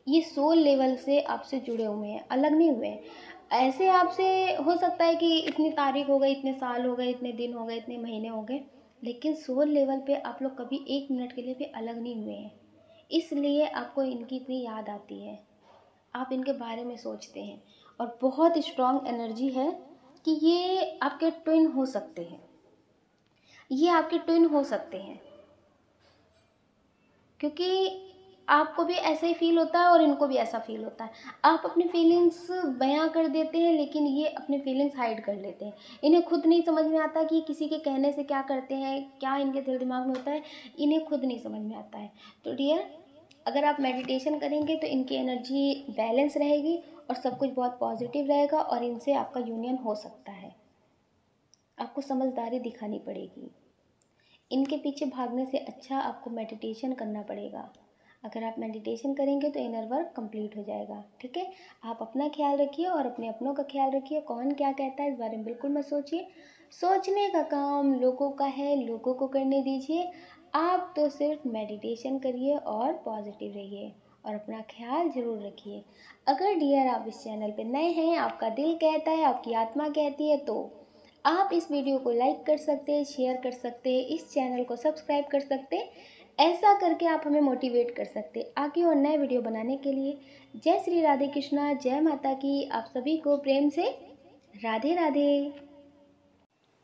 ये सोल लेवल से आपसे जुड़े हुए हैं, अलग नहीं हुए हैं। ऐसे आपसे हो सकता है कि इतनी तारीख हो गई, इतने साल हो गए, इतने दिन हो गए, इतने महीने हो गए, लेकिन सोल लेवल पे आप लोग कभी एक मिनट के लिए भी अलग नहीं हुए हैं। इसलिए आपको इनकी इतनी याद आती है, आप इनके बारे में सोचते हैं, और बहुत स्ट्रॉन्ग एनर्जी है कि ये आपके ट्विन हो सकते हैं, ये आपके ट्विन हो सकते हैं, क्योंकि आपको भी ऐसा ही फील होता है और इनको भी ऐसा फील होता है। आप अपनी फीलिंग्स बयां कर देते हैं, लेकिन ये अपनी फीलिंग्स हाइड कर लेते हैं। इन्हें खुद नहीं समझ में आता कि किसी के कहने से क्या करते हैं, क्या इनके दिल दिमाग में होता है, इन्हें खुद नहीं समझ में आता है। तो डियर, अगर आप मेडिटेशन करेंगे तो इनकी एनर्जी बैलेंस रहेगी और सब कुछ बहुत पॉजिटिव रहेगा और इनसे आपका यूनियन हो सकता है। आपको समझदारी दिखानी पड़ेगी, इनके पीछे भागने से अच्छा आपको मेडिटेशन करना पड़ेगा। अगर आप मेडिटेशन करेंगे तो इनर वर्क कंप्लीट हो जाएगा। ठीक है, आप अपना ख्याल रखिए और अपने अपनों का ख्याल रखिए। कौन क्या कहता है इस बारे में बिल्कुल मत सोचिए, सोचने का काम लोगों का है, लोगों को करने दीजिए। आप तो सिर्फ मेडिटेशन करिए और पॉजिटिव रहिए और अपना ख्याल ज़रूर रखिए। अगर डियर आप इस चैनल पर नए हैं, आपका दिल कहता है, आपकी आत्मा कहती है, तो आप इस वीडियो को लाइक कर सकते हैं, शेयर कर सकते हैं, इस चैनल को सब्सक्राइब कर सकते हैं। ऐसा करके आप हमें मोटिवेट कर सकते हैं आगे और नए वीडियो बनाने के लिए। जय श्री राधे कृष्णा, जय माता की। आप सभी को प्रेम से राधे राधे।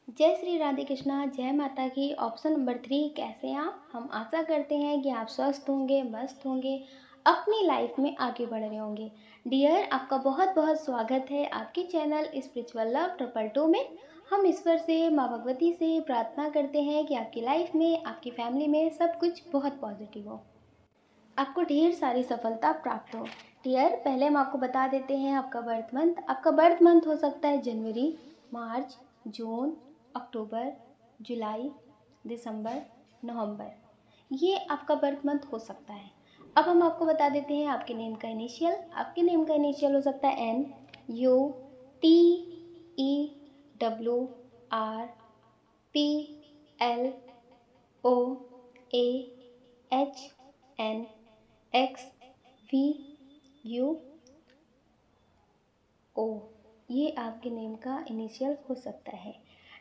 जय श्री राधे कृष्णा, जय माता की। ऑप्शन नंबर 3, कैसे हैं आप? हम आशा करते हैं कि आप स्वस्थ होंगे, मस्त होंगे, अपनी लाइफ में आगे बढ़ रहे होंगे। डियर, आपका बहुत बहुत स्वागत है आपके चैनल स्पिरिचुअल लव 222 में। हम ईश्वर से, माँ भगवती से प्रार्थना करते हैं कि आपकी लाइफ में, आपकी फैमिली में सब कुछ बहुत पॉजिटिव हो, आपको ढेर सारी सफलता प्राप्त हो। डियर, पहले हम आपको बता देते हैं आपका बर्थ मंथ। आपका बर्थ मंथ हो सकता है जनवरी, मार्च, जून, अक्टूबर, जुलाई, दिसंबर, नवंबर। ये आपका बर्थ मंथ हो सकता है। अब हम आपको बता देते हैं आपके नेम का इनिशियल। आपके नेम का इनिशियल हो सकता है N, U, T, E, W, R, P, L, O, A, H, N, X, V, U, O. ये आपके नेम का इनिशियल हो सकता है।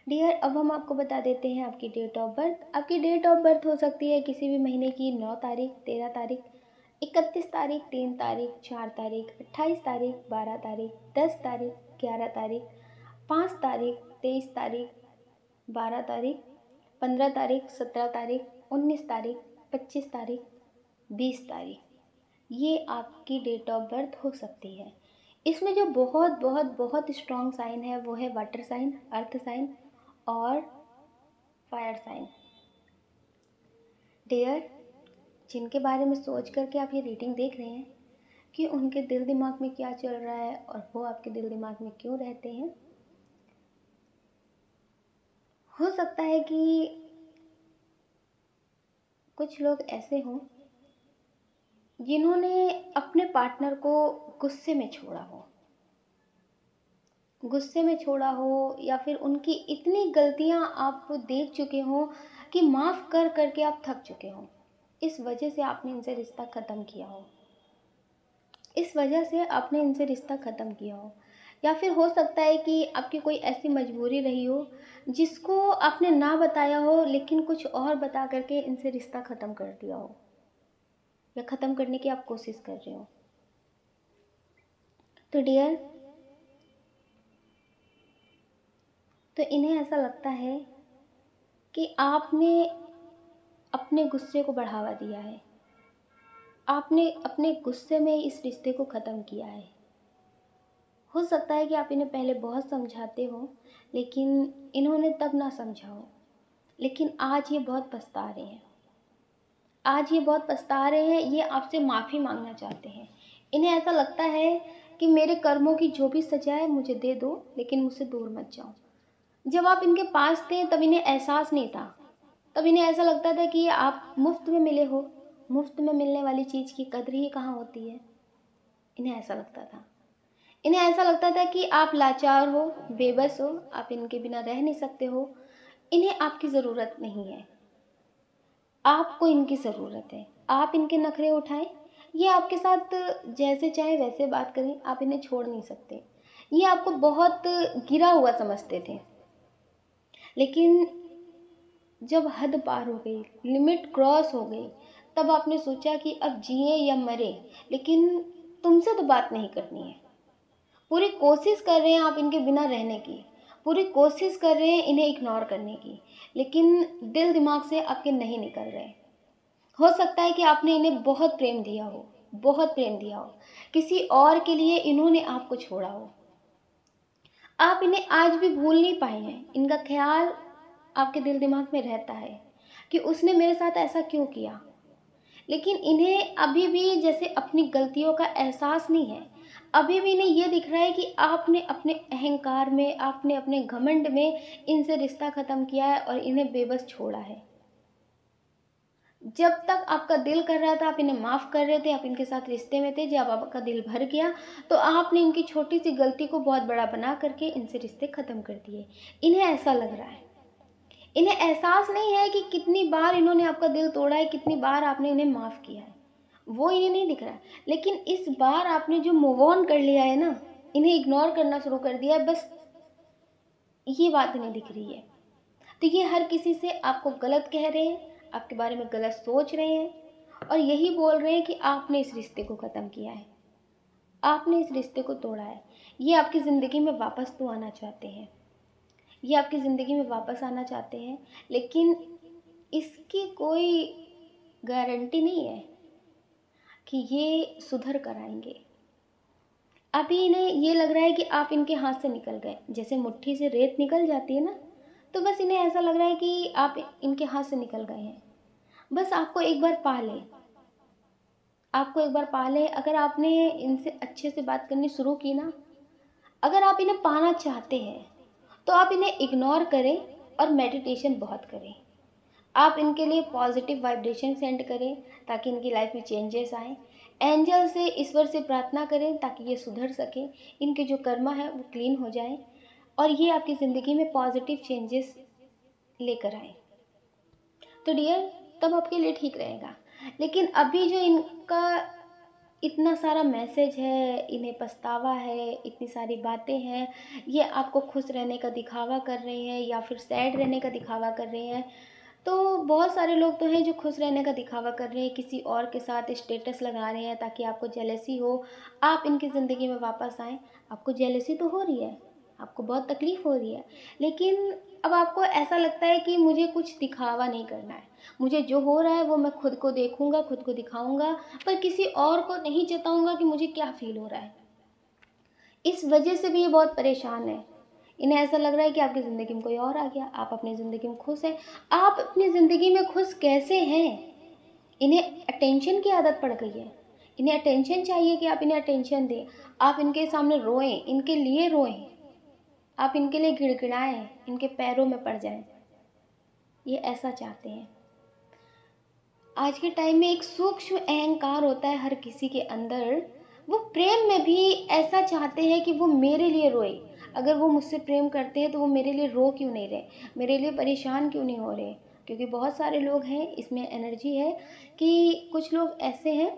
डियर, अब हम आपको बता देते हैं आपकी डेट ऑफ बर्थ। आपकी डेट ऑफ बर्थ हो सकती है किसी भी महीने की 9 तारीख, 13 तारीख, 31 तारीख, 3 तारीख, 4 तारीख, 28 तारीख, 12 तारीख, 10 तारीख, 11 तारीख, 5 तारीख, 23 तारीख, 12 तारीख, 15 तारीख, 17 तारीख, 19 तारीख, 25 तारीख, 20 तारीख। ये आपकी डेट ऑफ बर्थ हो सकती है। इसमें जो बहुत बहुत बहुत स्ट्रॉन्ग साइन है वो है वाटर साइन, अर्थ साइन और फायर साइन। डियर, जिनके बारे में सोच करके आप ये रीडिंग देख रहे हैं कि उनके दिल दिमाग में क्या चल रहा है और वो आपके दिल दिमाग में क्यों रहते हैं, हो सकता है कि कुछ लोग ऐसे हों जिन्होंने अपने पार्टनर को गुस्से में छोड़ा हो, या फिर उनकी इतनी गलतियां आप देख चुके हो कि माफ़ कर करके आप थक चुके हो। इस वजह से आपने इनसे रिश्ता ख़त्म किया हो, या फिर हो सकता है कि आपकी कोई ऐसी मजबूरी रही हो जिसको आपने ना बताया हो लेकिन कुछ और बता करके इनसे रिश्ता ख़त्म कर दिया हो या ख़त्म करने की आप कोशिश कर रहे हो। तो डियर, तो इन्हें ऐसा लगता है कि आपने अपने गुस्से को बढ़ावा दिया है, आपने अपने गुस्से में इस रिश्ते को ख़त्म किया है। हो सकता है कि आप इन्हें पहले बहुत समझाते हो लेकिन इन्होंने तब ना समझा हो, लेकिन आज ये बहुत पछता रहे हैं। ये आपसे माफ़ी मांगना चाहते हैं। इन्हें ऐसा लगता है कि मेरे कर्मों की जो भी सजा है मुझे दे दो, लेकिन मुझसे दूर मत जाओ। जब आप इनके पास थे तब इन्हें एहसास नहीं था, तब इन्हें ऐसा लगता था कि आप मुफ्त में मिले हो, मुफ्त में मिलने वाली चीज़ की कद्र ही कहाँ होती है। इन्हें ऐसा लगता था कि आप लाचार हो, बेबस हो, आप इनके बिना रह नहीं सकते हो। इन्हें आपकी ज़रूरत नहीं है, आपको इनकी ज़रूरत है। आप इनके नखरे उठाएं, ये आपके साथ जैसे चाहे वैसे बात करें, आप इन्हें छोड़ नहीं सकते। ये आपको बहुत गिरा हुआ समझते थे, लेकिन जब हद पार हो गई, लिमिट क्रॉस हो गई, तब आपने सोचा कि अब जिए या मरे, लेकिन तुमसे तो बात नहीं करनी है। पूरी कोशिश कर रहे हैं आप इनके बिना रहने की, पूरी कोशिश कर रहे हैं इन्हें इग्नोर करने की, लेकिन दिल दिमाग से आपके नहीं निकल रहे। हो सकता है कि आपने इन्हें बहुत प्रेम दिया हो, किसी और के लिए इन्होंने आपको छोड़ा हो। आप इन्हें आज भी भूल नहीं पाए हैं। इनका ख्याल आपके दिल दिमाग में रहता है कि उसने मेरे साथ ऐसा क्यों किया, लेकिन इन्हें अभी भी जैसे अपनी गलतियों का एहसास नहीं है। अभी भी इन्हें ये दिख रहा है कि आपने अपने अहंकार में, आपने अपने घमंड में इनसे रिश्ता ख़त्म किया है और इन्हें बेबस छोड़ा है। जब तक आपका दिल कर रहा था आप इन्हें माफ़ कर रहे थे, आप इनके साथ रिश्ते में थे। जब आपका दिल भर गया तो आपने इनकी छोटी सी गलती को बहुत बड़ा बना करके इनसे रिश्ते ख़त्म कर दिए। इन्हें ऐसा लग रहा है, इन्हें एहसास नहीं है कि कितनी बार इन्होंने आपका दिल तोड़ा है, कितनी बार आपने इन्हें माफ़ किया है, वो इन्हें नहीं दिख रहा है। लेकिन इस बार आपने जो मूव ऑन कर लिया है ना, इन्हें इग्नोर करना शुरू कर दिया है, बस ये बात नहीं दिख रही है। तो ये हर किसी से आपको गलत कह रहे हैं, आपके बारे में गलत सोच रहे हैं और यही बोल रहे हैं कि आपने इस रिश्ते को ख़त्म किया है, आपने इस रिश्ते को तोड़ा है। ये आपकी ज़िंदगी में वापस तो आना चाहते हैं, लेकिन इसकी कोई गारंटी नहीं है कि ये सुधर कर आएंगे। अभी इन्हें ये लग रहा है कि आप इनके हाथ से निकल गए, जैसे मुट्ठी से रेत निकल जाती है ना, तो बस इन्हें ऐसा लग रहा है कि आप इनके हाथ से निकल गए हैं। बस आपको एक बार पा ले, अगर आपने इनसे अच्छे से बात करनी शुरू की ना, अगर आप इन्हें पाना चाहते हैं तो आप इन्हें इग्नोर करें और मेडिटेशन बहुत करें। आप इनके लिए पॉजिटिव वाइब्रेशन सेंड करें ताकि इनकी लाइफ में चेंजेस आएँ। एंजल से, ईश्वर से प्रार्थना करें ताकि ये सुधर सकें, इनके जो कर्मा है वो क्लीन हो जाए और ये आपकी ज़िंदगी में पॉजिटिव चेंजेस लेकर आए। तो डियर, तब आपके लिए ठीक रहेगा। लेकिन अभी जो इनका इतना सारा मैसेज है, इन्हें पछतावा है, इतनी सारी बातें हैं, ये आपको खुश रहने का दिखावा कर रहे हैं या फिर सैड रहने का दिखावा कर रहे हैं। तो बहुत सारे लोग तो हैं जो खुश रहने का दिखावा कर रहे हैं, किसी और के साथ स्टेटस लगा रहे हैं ताकि आपको जेलसी हो, आप इनकी ज़िंदगी में वापस आएँ। आपको जेलसी तो हो रही है, आपको बहुत तकलीफ़ हो रही है, लेकिन अब आपको ऐसा लगता है कि मुझे कुछ दिखावा नहीं करना है, मुझे जो हो रहा है वो मैं खुद को देखूँगा, खुद को दिखाऊँगा, पर किसी और को नहीं जताऊँगा कि मुझे क्या फ़ील हो रहा है। इस वजह से भी ये बहुत परेशान है। इन्हें ऐसा लग रहा है कि आपकी ज़िंदगी में कोई और आ गया, आप अपनी ज़िंदगी में खुश हैं। आप अपनी ज़िंदगी में खुश कैसे हैं? इन्हें अटेंशन की आदत पड़ गई है। इन्हें अटेंशन चाहिए कि आप इन्हें अटेंशन दें। आप इनके सामने रोएँ, इनके लिए रोएँ, आप इनके लिए गिड़गिड़ाएँ, इनके पैरों में पड़ जाएँ। ये ऐसा चाहते हैं। आज के टाइम में एक सूक्ष्म अहंकार होता है हर किसी के अंदर। वो प्रेम में भी ऐसा चाहते हैं कि वो मेरे लिए रोए। अगर वो मुझसे प्रेम करते हैं तो वो मेरे लिए रो क्यों नहीं रहे, मेरे लिए परेशान क्यों नहीं हो रहे। क्योंकि बहुत सारे लोग हैं, इसमें एनर्जी है कि कुछ लोग ऐसे हैं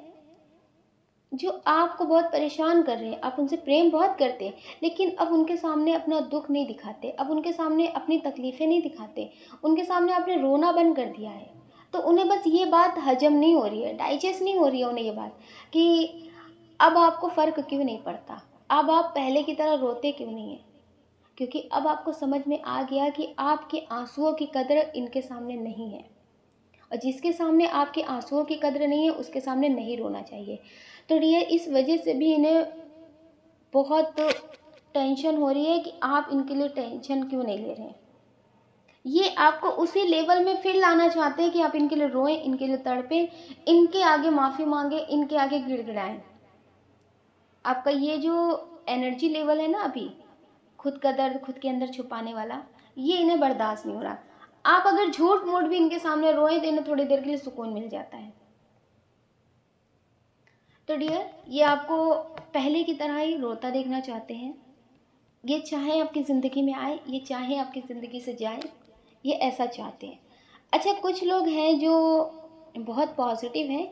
जो आपको बहुत परेशान कर रहे हैं। आप उनसे प्रेम बहुत करते हैं, लेकिन अब उनके सामने अपना दुख नहीं दिखाते, अब उनके सामने अपनी तकलीफ़ें नहीं दिखाते, उनके सामने आपने रोना बंद कर दिया है। तो उन्हें बस ये बात हजम नहीं हो रही है, डाइजेस्ट नहीं हो रही है उन्हें ये बात कि अब आपको फ़र्क क्यों नहीं पड़ता, अब आप पहले की तरह रोते क्यों नहीं हैं। क्योंकि अब आपको समझ में आ गया कि आपके आंसुओं की कदर इनके सामने नहीं है, और जिसके सामने आपके आंसुओं की कदर नहीं है उसके सामने नहीं रोना चाहिए। तो डियर, इस वजह से भी इन्हें बहुत टेंशन हो रही है कि आप इनके लिए टेंशन क्यों नहीं ले रहे हैं। ये आपको उसी लेवल में फिर लाना चाहते हैं कि आप इनके लिए रोएं, इनके लिए तड़पें, इनके आगे माफ़ी मांगे, इनके आगे गिड़गिड़ाएं। आपका ये जो एनर्जी लेवल है ना अभी, खुद का दर्द खुद के अंदर छुपाने वाला, ये इन्हें बर्दाश्त नहीं हो रहा। आप अगर झूठ मूठ भी इनके सामने रोएं तो इन्हें थोड़ी देर के लिए सुकून मिल जाता है। तो डियर, ये आपको पहले की तरह ही रोता देखना चाहते हैं। ये चाहे आपकी ज़िंदगी में आए, ये चाहे आपकी ज़िंदगी से जाए, ये ऐसा चाहते हैं। अच्छा, कुछ लोग हैं जो बहुत पॉजिटिव हैं,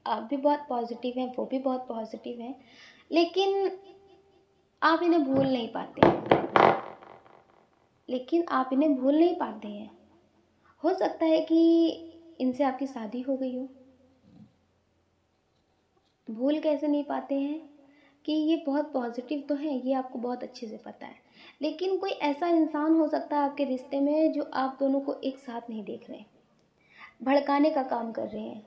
आप भी बहुत पॉजिटिव हैं, वो भी बहुत पॉजिटिव हैं, लेकिन आप इन्हें भूल नहीं पाते हैं। लेकिन आप इन्हें भूल नहीं पाते हैं। हो सकता है कि इनसे आपकी शादी हो गई हो। भूल कैसे नहीं पाते हैं कि ये बहुत पॉजिटिव तो हैं, ये आपको बहुत अच्छे से पता है, लेकिन कोई ऐसा इंसान हो सकता है आपके रिश्ते में जो आप दोनों को एक साथ नहीं देख रहे, भड़काने का काम कर रहे हैं।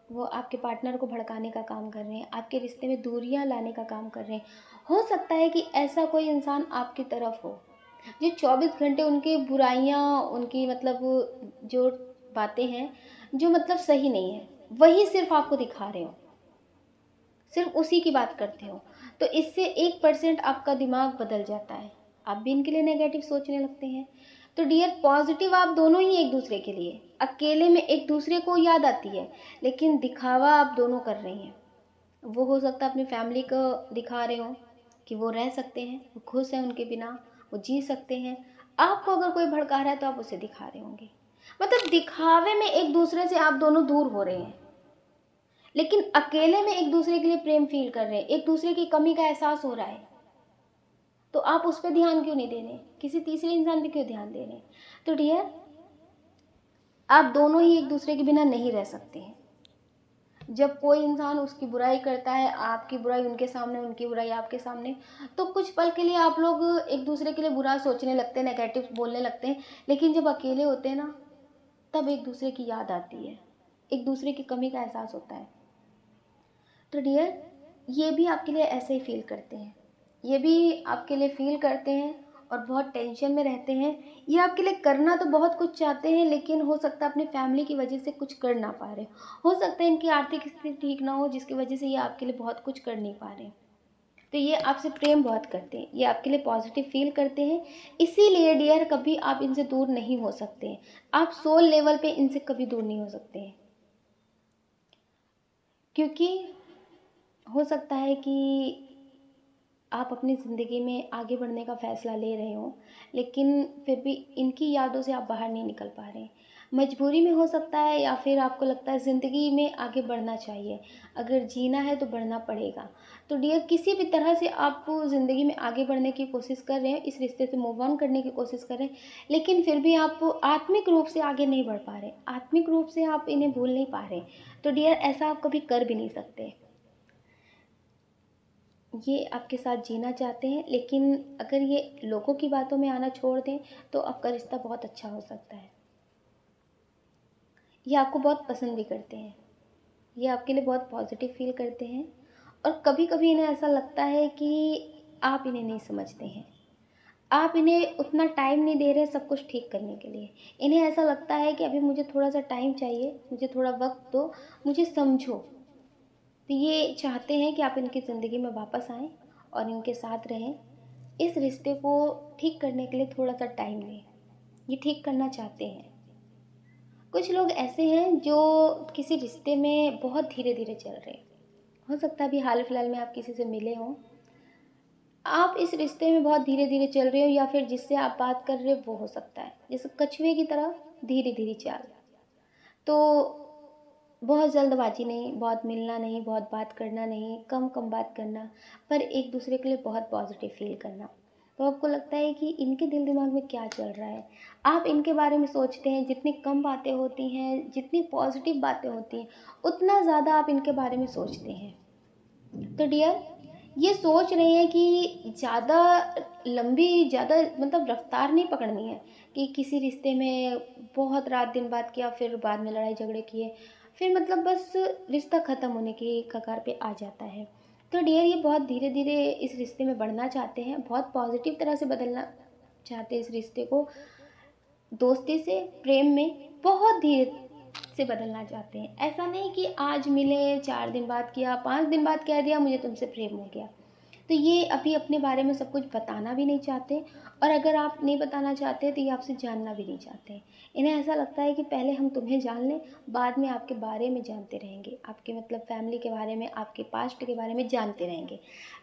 वो आपके पार्टनर को भड़काने का काम कर रहे हैं, आपके रिश्ते में दूरियां लाने का काम कर रहे हैं। हो सकता है कि ऐसा कोई इंसान आपकी तरफ हो जो 24 घंटे उनकी बुराइयां, उनकी मतलब जो बातें हैं जो मतलब सही नहीं है, वही सिर्फ आपको दिखा रहे हो, सिर्फ उसी की बात करते हो। तो इससे 1% आपका दिमाग बदल जाता है, आप भी इनके लिए नेगेटिव सोचने लगते हैं। तो डियर, पॉजिटिव आप दोनों ही एक दूसरे के लिए, अकेले में एक दूसरे को याद आती है, लेकिन दिखावा आप दोनों कर रही हैं। वो हो सकता है अपनी फैमिली को दिखा रहे हो कि वो रह सकते हैं, वो खुश हैं उनके बिना, वो जी सकते हैं। आपको अगर कोई भड़का रहा है तो आप उसे दिखा रहे होंगे। मतलब दिखावे में एक दूसरे से आप दोनों दूर हो रहे हैं, लेकिन अकेले में एक दूसरे के लिए प्रेम फील कर रहे हैं, एक दूसरे की कमी का एहसास हो रहा है। तो आप उस पर ध्यान क्यों नहीं दे रहे, किसी तीसरे इंसान पे क्यों ध्यान दे रहे हैं। तो डियर, आप दोनों ही एक दूसरे के बिना नहीं रह सकते हैं। जब कोई इंसान उसकी बुराई करता है, आपकी बुराई उनके सामने, उनकी बुराई आपके सामने, तो कुछ पल के लिए आप लोग एक दूसरे के लिए बुरा सोचने लगते हैं, नेगेटिव बोलने लगते हैं, लेकिन जब अकेले होते हैं ना, तब एक दूसरे की याद आती है, एक दूसरे की कमी का एहसास होता है। तो डियर, ये भी आपके लिए ऐसे ही फील करते हैं, ये भी आपके लिए फील करते हैं और बहुत टेंशन में रहते हैं। ये आपके लिए करना तो बहुत कुछ चाहते हैं, लेकिन हो सकता है अपनी फैमिली की वजह से कुछ कर ना पा रहे, हो सकता है इनकी आर्थिक स्थिति ठीक ना हो जिसकी वजह से ये आपके लिए बहुत कुछ कर नहीं पा रहे। तो ये आपसे प्रेम बहुत करते हैं, ये आपके लिए पॉजिटिव फील करते हैं। इसीलिए डियर कभी आप इनसे दूर नहीं हो सकते हैं, आप सोल लेवल पे इनसे कभी दूर नहीं हो सकते हैं। क्योंकि हो सकता है कि आप अपनी ज़िंदगी में आगे बढ़ने का फ़ैसला ले रहे हो, लेकिन फिर भी इनकी यादों से आप बाहर नहीं निकल पा रहे हैं। मजबूरी में हो सकता है, या फिर आपको लगता है ज़िंदगी में आगे बढ़ना चाहिए, अगर जीना है तो बढ़ना पड़ेगा। तो डियर किसी भी तरह से आप ज़िंदगी में आगे बढ़ने की कोशिश कर रहे हैं, इस रिश्ते से मूव ऑन करने की कोशिश कर रहे हैं, लेकिन फिर भी आप आत्मिक रूप से आगे नहीं बढ़ पा रहे, आत्मिक रूप से आप इन्हें भूल नहीं पा रहे। तो डियर ऐसा आप कभी कर भी नहीं सकते। ये आपके साथ जीना चाहते हैं, लेकिन अगर ये लोगों की बातों में आना छोड़ दें तो आपका रिश्ता बहुत अच्छा हो सकता है। ये आपको बहुत पसंद भी करते हैं, ये आपके लिए बहुत पॉजिटिव फील करते हैं, और कभी कभी इन्हें ऐसा लगता है कि आप इन्हें नहीं समझते हैं, आप इन्हें उतना टाइम नहीं दे रहे सब कुछ ठीक करने के लिए। इन्हें ऐसा लगता है कि अभी मुझे थोड़ा सा टाइम चाहिए, मुझे थोड़ा वक्त दो, मुझे समझो। तो ये चाहते हैं कि आप इनकी ज़िंदगी में वापस आएँ और इनके साथ रहें। इस रिश्ते को ठीक करने के लिए थोड़ा सा टाइम लें, ये ठीक करना चाहते हैं। कुछ लोग ऐसे हैं जो किसी रिश्ते में बहुत धीरे धीरे चल रहे हैं। हो सकता है अभी हाल फिलहाल में आप किसी से मिले हों, आप इस रिश्ते में बहुत धीरे धीरे चल रहे हो, या फिर जिससे आप बात कर रहे हो वो हो सकता है जैसे कछुए की तरह धीरे धीरे चाल। तो बहुत जल्दबाजी नहीं, बहुत मिलना नहीं, बहुत बात करना नहीं, कम कम बात करना, पर एक दूसरे के लिए बहुत पॉजिटिव फील करना। तो आपको लगता है कि इनके दिल दिमाग में क्या चल रहा है, आप इनके बारे में सोचते हैं। जितनी कम बातें होती हैं, जितनी पॉजिटिव बातें होती हैं, उतना ज़्यादा आप इनके बारे में सोचते हैं। तो डियर ये सोच रहे हैं कि ज़्यादा लंबी, ज़्यादा मतलब रफ्तार नहीं पकड़नी है, कि किसी रिश्ते में बहुत रात दिन बात किया, फिर बाद में लड़ाई झगड़े किए, फिर मतलब बस रिश्ता ख़त्म होने की कगार पे आ जाता है। तो डियर ये बहुत धीरे धीरे इस रिश्ते में बढ़ना चाहते हैं, बहुत पॉजिटिव तरह से बदलना चाहते हैं इस रिश्ते को, दोस्ती से प्रेम में बहुत धीरे से बदलना चाहते हैं। ऐसा नहीं कि आज मिले, 4 दिन बाद किया, 5 दिन बाद कह दिया मुझे तुमसे प्रेम हो गया। तो ये अभी अपने बारे में सब कुछ बताना भी नहीं चाहते, और अगर आप नहीं बताना चाहते तो ये आपसे जानना भी नहीं चाहते। इन्हें ऐसा लगता है कि पहले हम तुम्हें जान लें, बाद में आपके बारे में जानते रहेंगे, आपके मतलब फैमिली के बारे में, आपके पास्ट के बारे में जानते रहेंगे।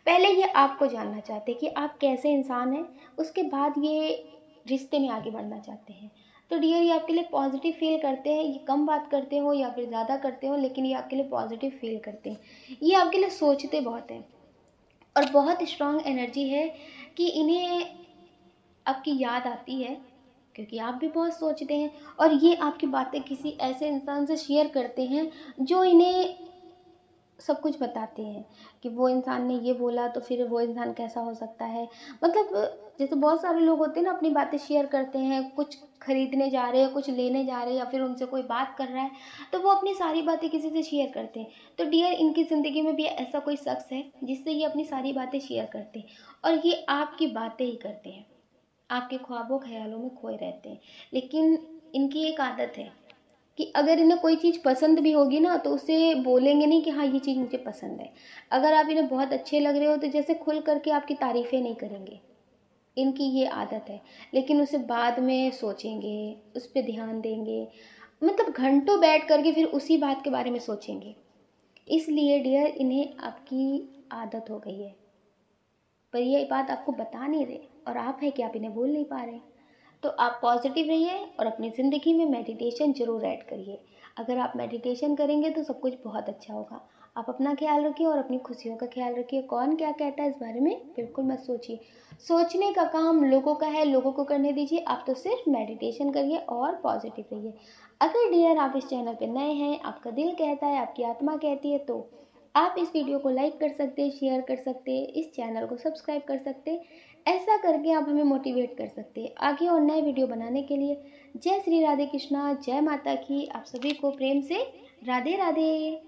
पहले ये आपको जानना चाहते हैं कि आप कैसे इंसान हैं, उसके बाद ये रिश्ते में आगे बढ़ना चाहते हैं। तो डियर ये आपके लिए पॉजिटिव फील करते हैं, ये कम बात करते हो या फिर ज़्यादा करते हो, लेकिन ये आपके लिए पॉजिटिव फील करते हैं। ये आपके लिए सोचते बहुत हैं, और बहुत स्ट्रांग एनर्जी है कि इन्हें आपकी याद आती है, क्योंकि आप भी बहुत सोचते हैं, और ये आपकी बातें किसी ऐसे इंसान से शेयर करते हैं जो इन्हें सब कुछ बताते हैं कि वो इंसान ने ये बोला तो फिर वो इंसान कैसा हो सकता है। मतलब जैसे बहुत सारे लोग होते हैं ना, अपनी बातें शेयर करते हैं, कुछ खरीदने जा रहे हैं, कुछ लेने जा रहे हैं, या फिर उनसे कोई बात कर रहा है तो वो अपनी सारी बातें किसी से शेयर करते हैं। तो डियर इनकी ज़िंदगी में भी ऐसा कोई शख्स है जिससे ये अपनी सारी बातें शेयर करते हैं, और ये आपकी बातें ही करते हैं, आपके ख्वाबों ख्यालों में खोए रहते हैं। लेकिन इनकी एक आदत है कि अगर इन्हें कोई चीज़ पसंद भी होगी ना तो उसे बोलेंगे नहीं कि हाँ ये चीज़ मुझे पसंद है। अगर आप इन्हें बहुत अच्छे लग रहे हो तो जैसे खुल करके आपकी तारीफ़ें नहीं करेंगे, इनकी ये आदत है। लेकिन उसे बाद में सोचेंगे, उस पर ध्यान देंगे, मतलब घंटों बैठ करके फिर उसी बात के बारे में सोचेंगे। इसलिए डियर इन्हें आपकी आदत हो गई है, पर ये बात आपको बता नहीं रहे, और आप है कि आप इन्हें बोल नहीं पा रहे। तो आप पॉजिटिव रहिए और अपनी ज़िंदगी में मेडिटेशन ज़रूर ऐड करिए। अगर आप मेडिटेशन करेंगे तो सब कुछ बहुत अच्छा होगा। आप अपना ख्याल रखिए और अपनी खुशियों का ख्याल रखिए। कौन क्या कहता है इस बारे में बिल्कुल मत सोचिए, सोचने का काम लोगों का है, लोगों को करने दीजिए। आप तो सिर्फ मेडिटेशन करिए और पॉजिटिव रहिए। अगर डियर आप इस चैनल पर नए हैं, आपका दिल कहता है, आपकी आत्मा कहती है, तो आप इस वीडियो को लाइक कर सकते हैं, शेयर कर सकते हैं, इस चैनल को सब्सक्राइब कर सकते हैं। ऐसा करके आप हमें मोटिवेट कर सकते हैं आगे और नए वीडियो बनाने के लिए। जय श्री राधे कृष्णा, जय माता की। आप सभी को प्रेम से राधे राधे।